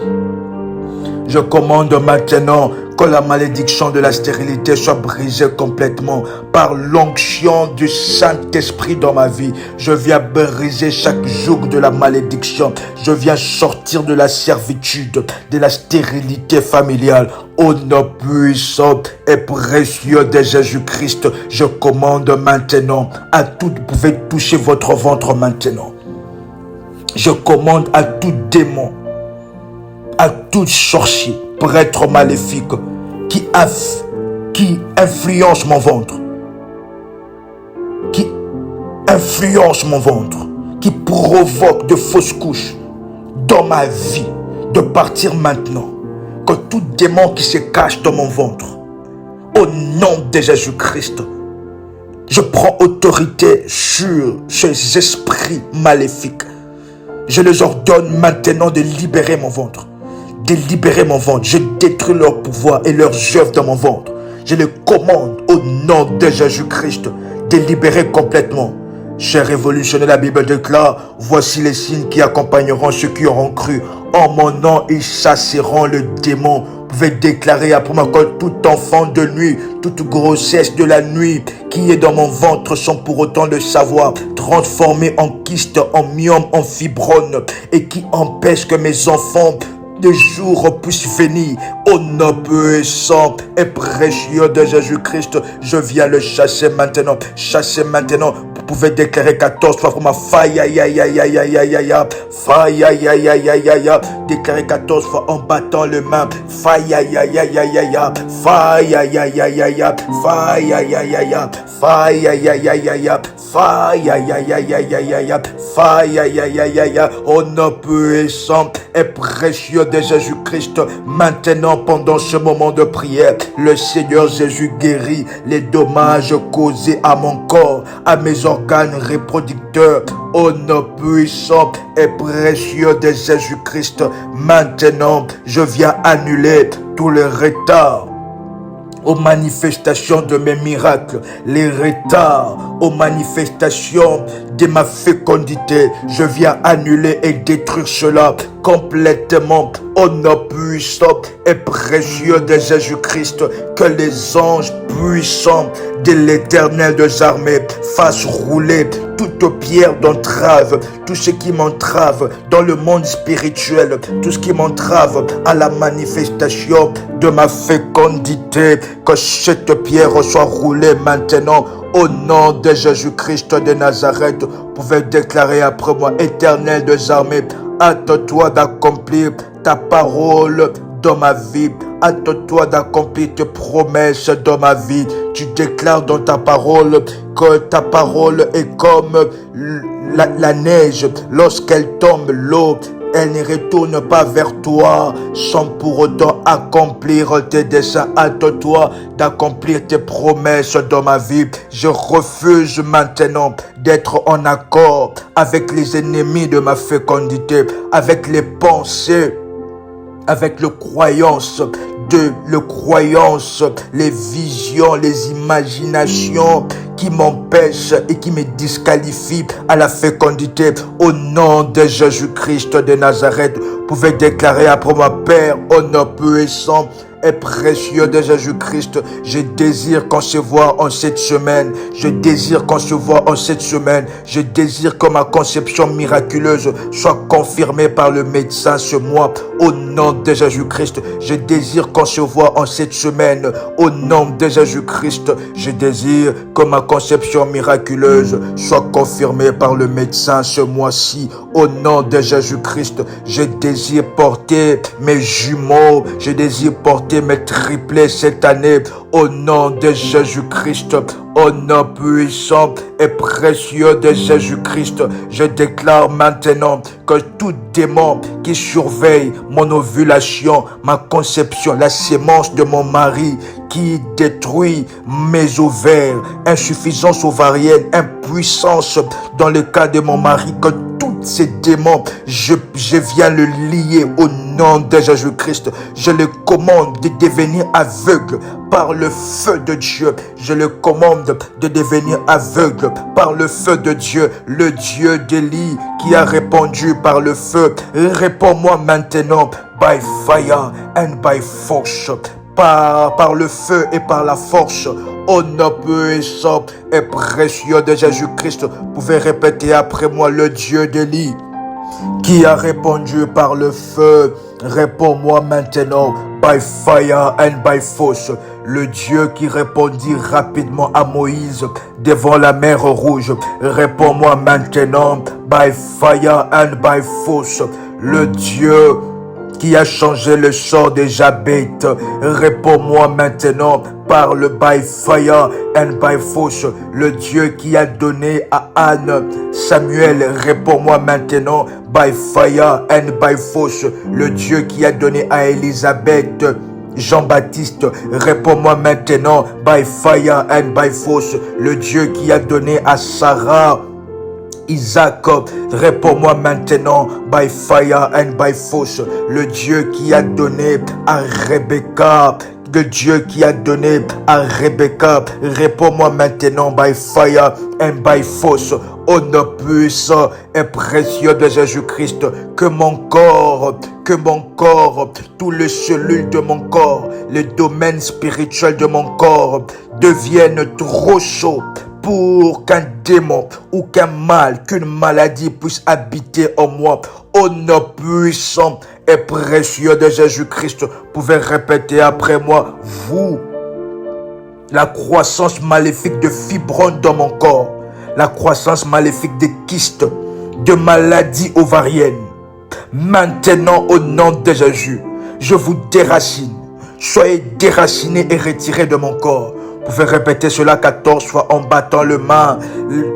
Je commande maintenant que la malédiction de la stérilité soit brisée complètement par l'onction du Saint-Esprit dans ma vie. Je viens briser chaque joug de la malédiction. Je viens sortir de la servitude, de la stérilité familiale. Au nom puissant et précieux de Jésus-Christ, je commande maintenant à tout, vous pouvez toucher votre ventre maintenant. Je commande à tout démon, à tout sorcier, prêtre maléfique qui influence mon ventre, qui provoque de fausses couches dans ma vie, de partir maintenant. Que tout démon qui se cache dans mon ventre, au nom de Jésus-Christ, je prends autorité sur ces esprits maléfiques. Je les ordonne maintenant de libérer mon ventre. De libérer mon ventre. Je détruis leur pouvoir et leurs œuvres dans mon ventre. Je les commande au nom de Jésus-Christ de libérer complètement. Cher révolutionnaire, la Bible déclare, voici les signes qui accompagneront ceux qui auront cru. En mon nom, ils chasseront le démon. Vous pouvez déclarer après moi que tout enfant de nuit, toute grossesse de la nuit qui est dans mon ventre sans pour autant le savoir, transformé en kyste, en myome, en fibrone et qui empêche que mes enfants de jour puissent venir. Au nom puissant et précieux de Jésus-Christ, je viens le chasser maintenant. Chasser maintenant. Vous pouvez déclarer 14 fois pour ma faille, aïe, aïe, aïe, aïe, aïe, aïe, aïe, faille, aïe, aïe, aïe, aïe, aïe, déclarer 14 fois en battant les mains, faille, aïe, aïe, aïe, aïe, aïe, faille, aïe, aïe, aïe, aïe, faille, aïe, aïe, aïe, faille, aïe, aïe, aïe, aïe, faille, aïe, aïe, aïe, aïe, aïe, faille, aïe, aïe, aïe, aïe, au nom puissant et précieux de Jésus-Christ, maintenant pendant ce moment de prière, le Seigneur Jésus guérit les dommages causés à mon corps, à mes organes reproducteurs, au nom puissant et précieux de Jésus-Christ. Maintenant, je viens annuler tous les retards aux manifestations de mes miracles, les retards aux manifestations de ma fécondité. Je viens annuler et détruire cela complètement au nom puissant et précieux de Jésus-Christ. Que les anges puissants de l'Éternel des armées fassent rouler toute pierre d'entrave, tout ce qui m'entrave dans le monde spirituel, tout ce qui m'entrave à la manifestation de ma fécondité, que cette pierre soit roulée maintenant au nom de Jésus-Christ de Nazareth. Vous pouvez déclarer après moi: Éternel des armées, hâte-toi d'accomplir ta parole dans ma vie. Hâte-toi d'accomplir tes promesses dans ma vie. Tu déclares dans ta parole que ta parole est comme la neige. Lorsqu'elle tombe, l'eau, elle ne retourne pas vers toi sans pour autant accomplir tes desseins. Hâte-toi d'accomplir tes promesses dans ma vie. Je refuse maintenant d'être en accord avec les ennemis de ma fécondité, avec les pensées, avec les croyances, les visions, les imaginations qui m'empêchent et qui me disqualifient à la fécondité. Au nom de Jésus-Christ de Nazareth, vous pouvez déclarer après moi: Père, au nom puissant et précieux de Jésus-Christ, je désire concevoir en cette semaine, je désire concevoir en cette semaine, je désire que ma conception miraculeuse soit confirmée par le médecin ce mois, au nom de Jésus-Christ. Je désire concevoir en cette semaine, au nom de Jésus-Christ. Je désire que ma conception miraculeuse soit confirmée par le médecin ce mois-ci, au nom de Jésus-Christ. Je désire porter mes jumeaux, je désire porter mes triplés cette année, au nom de Jésus-Christ. Au nom puissant et précieux de Jésus-Christ, je déclare maintenant que tout démon qui surveille mon ovulation, ma conception, la sémence de mon mari, qui détruit mes ovaires, insuffisance ovarienne, impuissance dans le cas de mon mari, que tous ces démons, je viens le lier au nom de Jésus-Christ. Je le commande de devenir aveugle par le feu de Dieu. Je le commande de devenir aveugle par le feu de Dieu. Le Dieu d'Élie qui a répondu par le feu, réponds-moi maintenant, by fire and by force. Par le feu et par la force, au nom puissant et précieux de Jésus-Christ. Vous pouvez répéter après moi: le Dieu d'Élie qui a répondu par le feu, réponds-moi maintenant, by fire and by force. Le Dieu qui répondit rapidement à Moïse devant la mer Rouge, réponds-moi maintenant, by fire and by force. Le Dieu qui a changé le sort de Jabez, réponds-moi maintenant par le by fire and by force. Le Dieu qui a donné à Anne Samuel, réponds-moi maintenant by fire and by force. Le Dieu qui a donné à Élisabeth Jean-Baptiste, réponds-moi maintenant by fire and by force. Le Dieu qui a donné à Sarah Isaac, réponds-moi maintenant by fire and by force. Le Dieu qui a donné à Rebecca, le Dieu qui a donné à Rebecca, réponds-moi maintenant by fire and by force. Au nom puissant et précieux de Jésus-Christ, que mon corps, tous les cellules de mon corps, les domaines spirituels de mon corps deviennent trop chauds pour qu'un démon ou qu'un mal, qu'une maladie puisse habiter en moi. Au nom puissant et précieux de Jésus-Christ, vous pouvez répéter après moi: vous, la croissance maléfique de fibromes dans mon corps, la croissance maléfique des kystes, de maladies ovariennes, maintenant au nom de Jésus, je vous déracine. Soyez déracinés et retirés de mon corps. Vous pouvez répéter cela 14 fois en battant le main.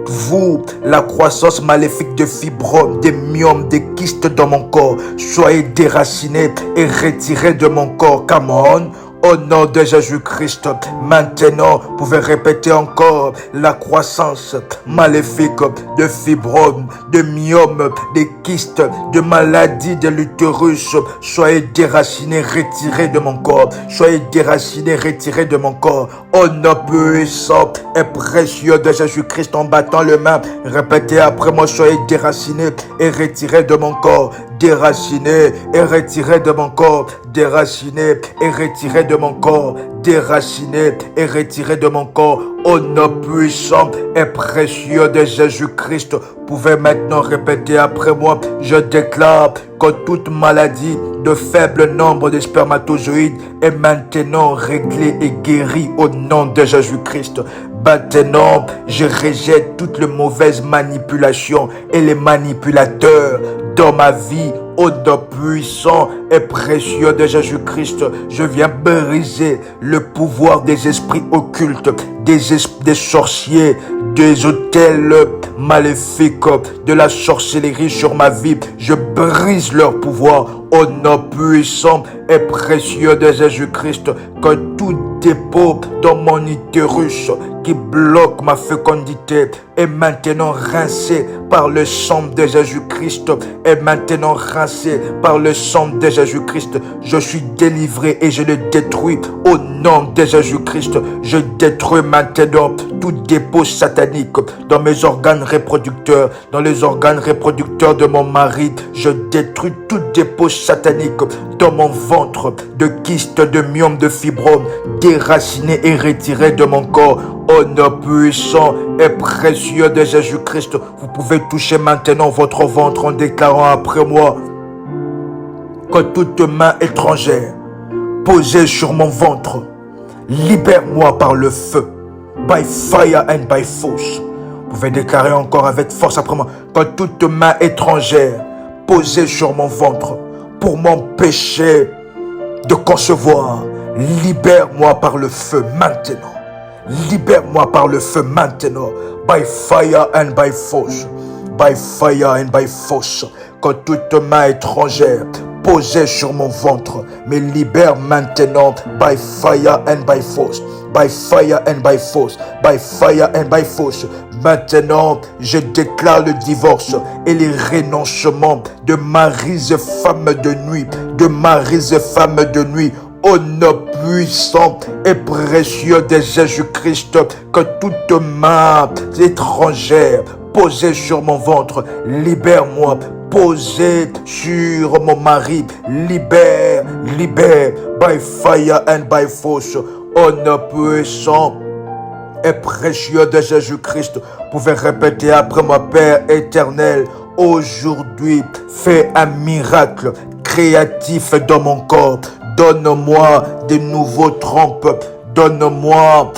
Vous, la croissance maléfique de fibromes, des myomes, des kystes dans mon corps, soyez déracinés et retirés de mon corps. Come on. Au nom de Jésus-Christ, maintenant, vous pouvez répéter encore la croissance maléfique de fibromes, de myomes, des kystes, de maladies de l'utérus. Soyez déracinés, retirés de mon corps. Soyez déracinés, retirés de mon corps. Au nom puissant et précieux de Jésus-Christ, en battant les mains, répétez après moi, soyez déracinés et retirés de mon corps. Déracinés et retirés de mon corps. Déracinés et retirés de mon corps. Déracinés et retirés de mon corps. Au nom puissant et précieux de Jésus-Christ, vous pouvez maintenant répéter après moi. Je déclare que toute maladie de faible nombre de spermatozoïdes est maintenant réglée et guérie au nom de Jésus-Christ. Maintenant, je rejette toutes les mauvaises manipulations et les manipulateurs dans ma vie. Au nom puissant et précieux de Jésus-Christ, je viens briser le pouvoir des esprits occultes, des sorciers, des hôtels maléfiques, de la sorcellerie sur ma vie. Je brise leur pouvoir au nom puissant et précieux de Jésus-Christ. Que tout dépôt dans mon utérus qui bloque ma fécondité est maintenant rincé par le sang de Jésus-Christ. Est maintenant rincé par le sang de Jésus-Christ. Je suis délivré et je le détruis au nom de Jésus-Christ. Je détruis maintenant tout dépôt satanique dans mes organes reproducteurs, dans les organes reproducteurs de mon mari. Je détruis tout dépôt satanique dans mon ventre, de kystes, de myomes, de fibromes, déracinés et retirés de mon corps. Au nom puissant et précieux de Jésus-Christ, vous pouvez toucher maintenant votre ventre en déclarant après moi que toute main étrangère posée sur mon ventre, libère-moi par le feu, by fire and by force. Vous pouvez déclarer encore avec force après moi que toute main étrangère posée sur mon ventre pour m'empêcher de concevoir, libère-moi par le feu maintenant. Libère-moi par le feu maintenant. By fire and by force. By fire and by force. Que toute main étrangère posée sur mon ventre me libère maintenant. By fire and by force. By fire and by force. By fire and by force. Maintenant, je déclare le divorce et les renoncements de maris et femmes de nuit. De maris et femmes de nuit. Au nom puissant et précieux de Jésus-Christ, que toute main étrangère posée sur mon ventre, libère-moi. Posée sur mon mari, libère, by fire and by force. Au nom puissant et précieux de Jésus-Christ, vous pouvez répéter après moi, Père éternel, aujourd'hui, fais un miracle créatif dans mon corps. Donne-moi de nouveaux trompes. Donne-moi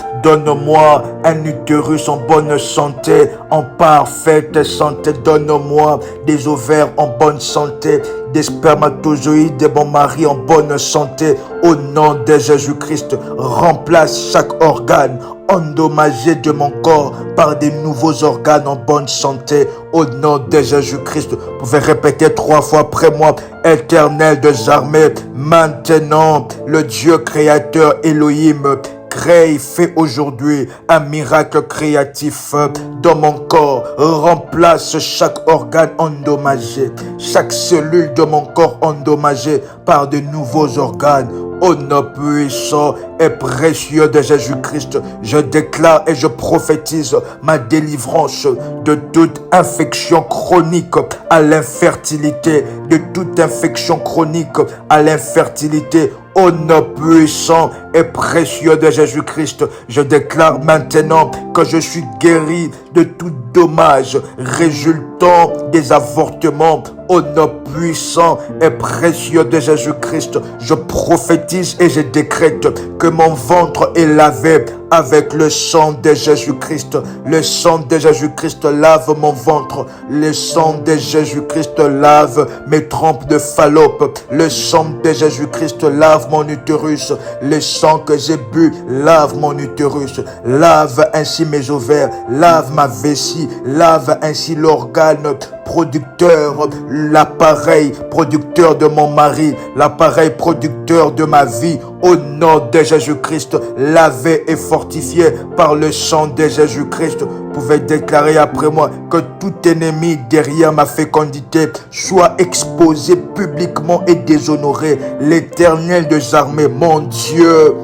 un utérus en bonne santé, en parfaite santé. Donne-moi des ovaires en bonne santé, des spermatozoïdes de mon mari en bonne santé. Au nom de Jésus-Christ, remplace chaque organe endommagé de mon corps par des nouveaux organes en bonne santé. Au nom de Jésus-Christ, vous pouvez répéter 3 fois après moi. Éternel des armées, maintenant le Dieu créateur Elohim, crée, fait aujourd'hui un miracle créatif dans mon corps. Remplace chaque organe endommagé, chaque cellule de mon corps endommagée par de nouveaux organes. Au nom puissant et précieux de Jésus-Christ, je déclare et je prophétise ma délivrance de toute infection chronique à l'infertilité, de toute infection chronique à l'infertilité. Au nom puissant et précieux de Jésus-Christ, je déclare maintenant que je suis guéri de tout dommage résultant des avortements. Au nom puissant et précieux de Jésus-Christ, je prophétise et je décrète que mon ventre est lavé avec le sang de Jésus-Christ. Le sang de Jésus-Christ lave mon ventre. Le sang de Jésus-Christ lave mes trompes de Fallope. Le sang de Jésus-Christ lave mon utérus. Le sang que j'ai bu lave mon utérus. Lave ainsi mes ovaires. Lave ma vessie. Lave ainsi l'organe producteur, l'appareil producteur de mon mari, l'appareil producteur de ma vie, au nom de Jésus-Christ, lavé et fortifié par le sang de Jésus-Christ. Vous pouvez déclarer après moi que tout ennemi derrière ma fécondité soit exposé publiquement et déshonoré. L'Éternel des armées, mon Dieu,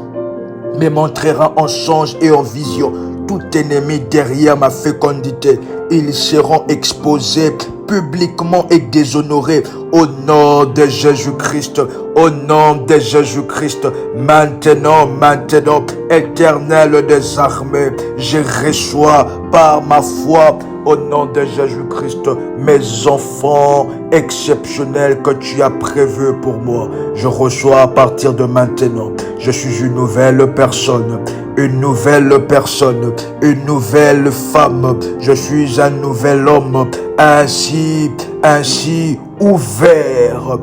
me montrera en songe et en vision tout ennemi derrière ma fécondité. Ils seront exposés publiquement et déshonorés au nom de Jésus-Christ, au nom de Jésus-Christ. Maintenant, Éternel des armées, je reçois par ma foi au nom de Jésus-Christ, mes enfants exceptionnels que tu as prévus pour moi. Je reçois à partir de maintenant. Je suis une nouvelle personne, une nouvelle personne, une nouvelle femme. Je suis un nouvel homme, ainsi ouvert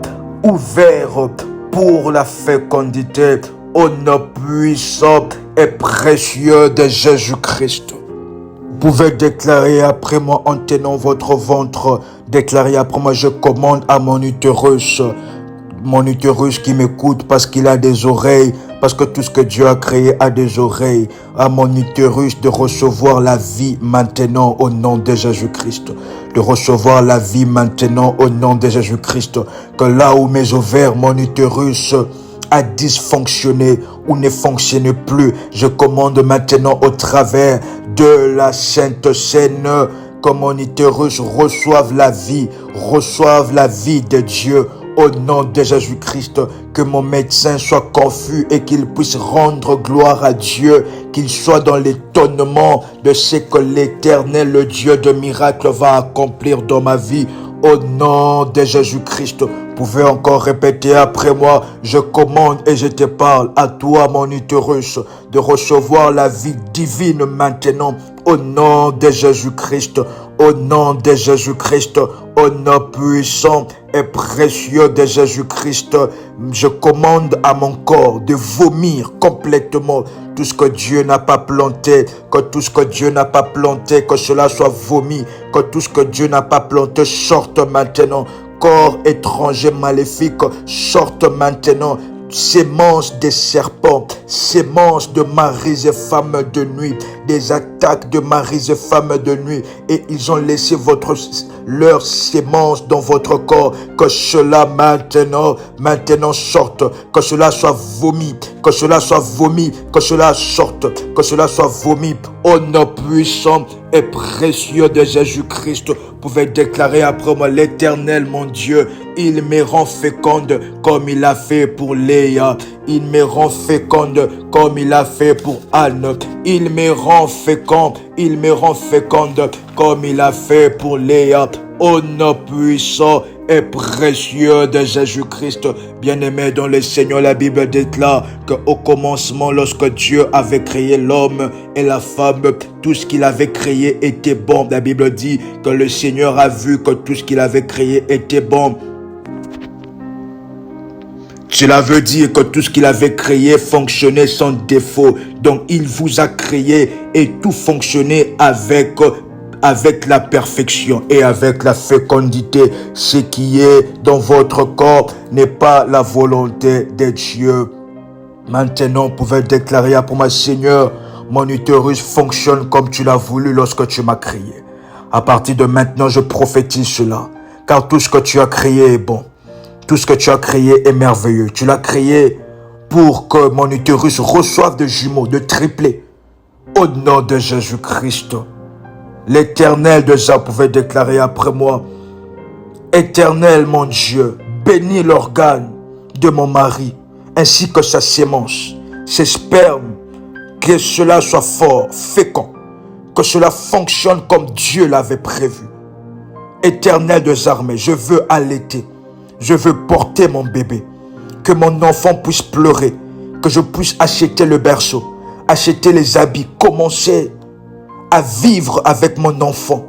pour la fécondité au nom puissant et précieux de Jésus-Christ. Vous pouvez déclarer après moi en tenant votre ventre. Déclarer après moi, je commande à mon utérus qui m'écoute parce qu'il a des oreilles, parce que tout ce que Dieu a créé a des oreilles. À mon utérus de recevoir la vie maintenant au nom de Jésus-Christ. De recevoir la vie maintenant au nom de Jésus-Christ. Que là où mes ovaires, mon utérus a dysfonctionné ou ne fonctionne plus, je commande maintenant au travers de la Sainte Seine que mon utérus reçoive la vie de Dieu au nom de Jésus-Christ. Que mon médecin soit confus et qu'il puisse rendre gloire à Dieu, qu'il soit dans l'étonnement de ce que l'Éternel, le Dieu de miracles, va accomplir dans ma vie au nom de Jésus-Christ. Vous pouvez encore répéter après moi, je commande et je te parle à toi mon utérus de recevoir la vie divine maintenant au nom de Jésus-Christ, au nom de Jésus-Christ, au nom puissant et précieux de Jésus-Christ. Je commande à mon corps de vomir complètement tout ce que Dieu n'a pas planté, que tout ce que Dieu n'a pas planté, que cela soit vomi, que tout ce que Dieu n'a pas planté sorte maintenant. Corps étranger maléfique, sorte maintenant. Sémence des serpents, sémence de maris et femmes de nuit, des attaques de maris et femmes de nuit, et ils ont laissé leur sémence dans votre corps, que cela maintenant sorte, que cela soit vomi, que cela soit vomi, que cela sorte, que cela soit vomi, au nom puissant et précieux de Jésus-Christ. Vous pouvez déclarer après moi, l'Éternel mon Dieu, il me rend féconde comme il a fait pour Léa. Il me rend féconde comme il a fait pour Anne. Il me rend féconde comme il a fait pour Léa. Au nom puissant et précieux de Jésus-Christ. Bien-aimé dans le Seigneur, la Bible déclare qu'au commencement, lorsque Dieu avait créé l'homme et la femme, tout ce qu'il avait créé était bon. La Bible dit que le Seigneur a vu que tout ce qu'il avait créé était bon. Cela veut dire que tout ce qu'il avait créé fonctionnait sans défaut. Donc il vous a créé et tout fonctionnait avec la perfection et avec la fécondité. Ce qui est dans votre corps n'est pas la volonté de Dieu. Maintenant, vous pouvez déclarer pour moi, Seigneur, mon utérus fonctionne comme tu l'as voulu lorsque tu m'as créé. À partir de maintenant, je prophétise cela. Car tout ce que tu as créé est bon. Tout ce que tu as créé est merveilleux. Tu l'as créé pour que mon utérus reçoive de jumeaux, de triplés. Au nom de Jésus-Christ. L'Éternel déjà pouvait déclarer après moi, Éternel mon Dieu, bénis l'organe de mon mari, ainsi que sa sémence, ses spermes, que cela soit fort, fécond, que cela fonctionne comme Dieu l'avait prévu. Éternel des armées, je veux allaiter, je veux porter mon bébé, que mon enfant puisse pleurer, que je puisse acheter le berceau, acheter les habits, commencer à vivre avec mon enfant.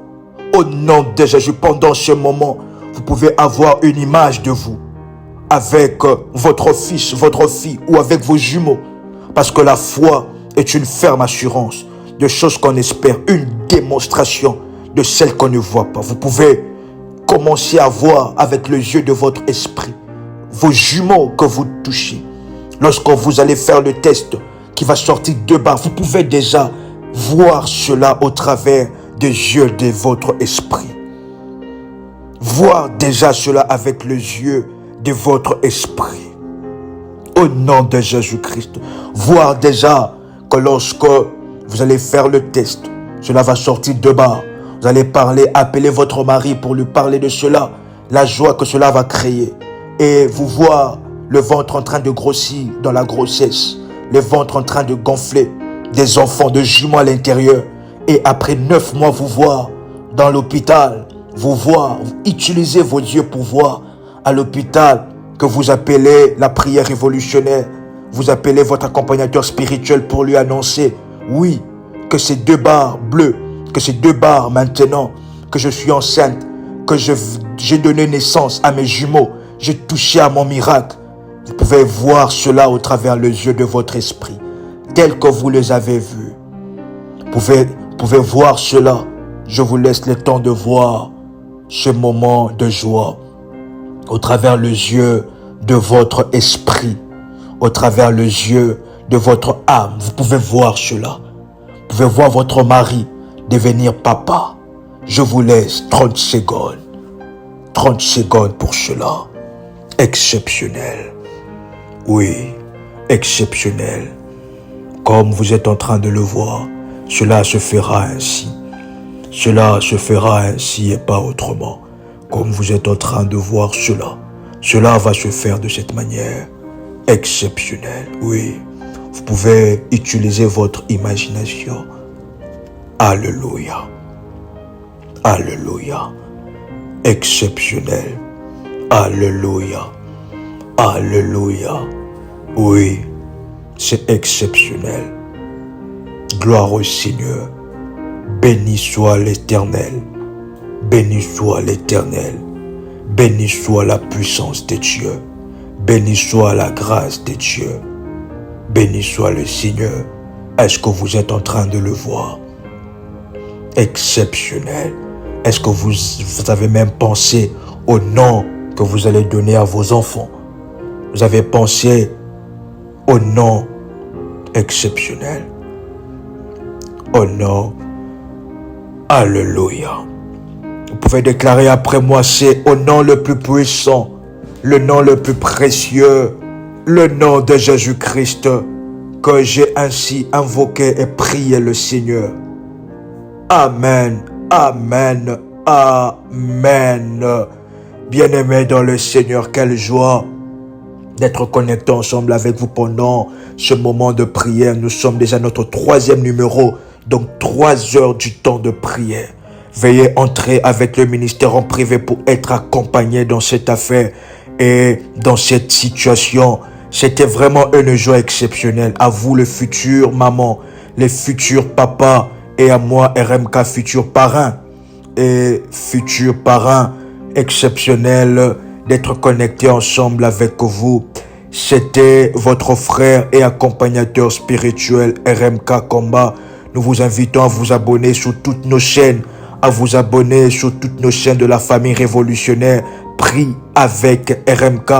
Au nom de Jésus, pendant ce moment, vous pouvez avoir une image de vous avec votre fils, votre fille ou avec vos jumeaux. Parce que la foi est une ferme assurance de choses qu'on espère, une démonstration de celles qu'on ne voit pas. Vous pouvez commencez à voir avec les yeux de votre esprit vos jumeaux que vous touchez. Lorsque vous allez faire le test qui va sortir de bas, vous pouvez déjà voir cela au travers des yeux de votre esprit. Voir déjà cela avec les yeux de votre esprit. Au nom de Jésus-Christ. Voir déjà que lorsque vous allez faire le test, cela va sortir de bas. Vous allez parler, appeler votre mari pour lui parler de cela, la joie que cela va créer. Et vous voir le ventre en train de grossir dans la grossesse, le ventre en train de gonfler, des enfants, de jumeaux à l'intérieur. Et après 9 mois, vous voir dans l'hôpital, vous voir, utiliser vos yeux pour voir à l'hôpital que vous appelez la prière révolutionnaire. Vous appelez votre accompagnateur spirituel pour lui annoncer, oui, que ces 2 barres bleues, que ces 2 barres maintenant, que je suis enceinte, que j'ai donné naissance à mes jumeaux, j'ai touché à mon miracle. Vous pouvez voir cela au travers les yeux de votre esprit, tel que vous les avez vus. Vous pouvez voir cela. Je vous laisse le temps de voir ce moment de joie au travers les yeux de votre esprit, au travers les yeux de votre âme. Vous pouvez voir cela. Vous pouvez voir votre mari devenir papa. Je vous laisse 30 secondes. 30 secondes pour cela. Exceptionnel. Oui, exceptionnel. Comme vous êtes en train de le voir, cela se fera ainsi. Cela se fera ainsi et pas autrement. Comme vous êtes en train de voir cela, cela va se faire de cette manière. Exceptionnel, oui. Vous pouvez utiliser votre imagination. Alléluia. Alléluia. Exceptionnel. Alléluia. Alléluia. Oui, c'est exceptionnel. Gloire au Seigneur. Béni soit l'Éternel. Béni soit l'Éternel. Béni soit la puissance de Dieu. Béni soit la grâce de Dieu. Béni soit le Seigneur. Est-ce que vous êtes en train de le voir? Exceptionnel. Est-ce que vous avez même pensé au nom que vous allez donner à vos enfants? Vous avez pensé au nom exceptionnel. Au nom. Alléluia. Vous pouvez déclarer après moi, c'est au nom le plus puissant, le nom le plus précieux, le nom de Jésus-Christ, que j'ai ainsi invoqué et prié le Seigneur. Amen, amen, amen. Bien-aimés dans le Seigneur, quelle joie d'être connectés ensemble avec vous pendant ce moment de prière. Nous sommes déjà à notre 3e numéro, donc 3 heures du temps de prière. Veuillez entrer avec le ministère en privé pour être accompagné dans cette affaire et dans cette situation. C'était vraiment une joie exceptionnelle. À vous, les futurs mamans, les futurs papas, et à moi, RMK, futur parrain et futur parrain exceptionnel d'être connecté ensemble avec vous. C'était votre frère et accompagnateur spirituel RMK Combat. Nous vous invitons à vous abonner sur toutes nos chaînes, à vous abonner sur toutes nos chaînes de la famille révolutionnaire, Prie avec RMK,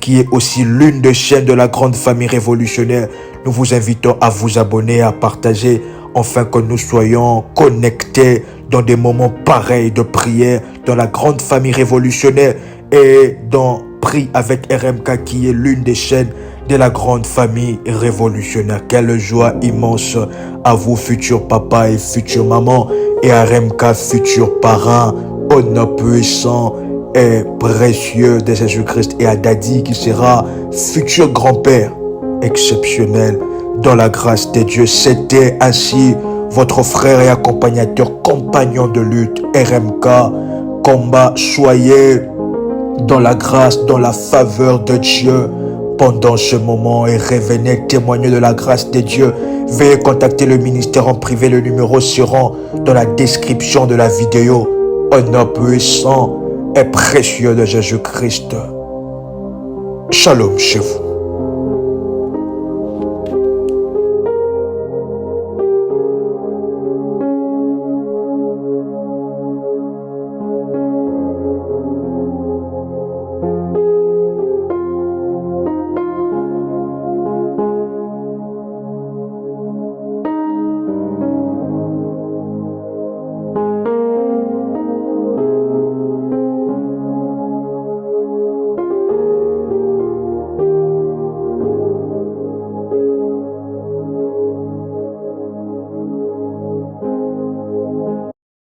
qui est aussi l'une des chaînes de la grande famille révolutionnaire. Nous vous invitons à vous abonner, à partager, afin que nous soyons connectés dans des moments pareils de prière, dans la grande famille révolutionnaire et dans Prie avec RMK, qui est l'une des chaînes de la grande famille révolutionnaire. Quelle joie immense à vous, futurs papas et futures mamans, et à RMK, futurs parents, au nom puissant et précieux de Jésus-Christ, et à Daddy, qui sera futur grand-père exceptionnel dans la grâce de Dieu. C'était ainsi votre frère et accompagnateur, compagnon de lutte, RMK Combat. Soyez dans la grâce, dans la faveur de Dieu pendant ce moment et revenez témoigner de la grâce de Dieu. Veuillez contacter le ministère en privé. Le numéro sera dans la description de la vidéo. Au nom puissant et précieux de Jésus-Christ. Shalom chez vous.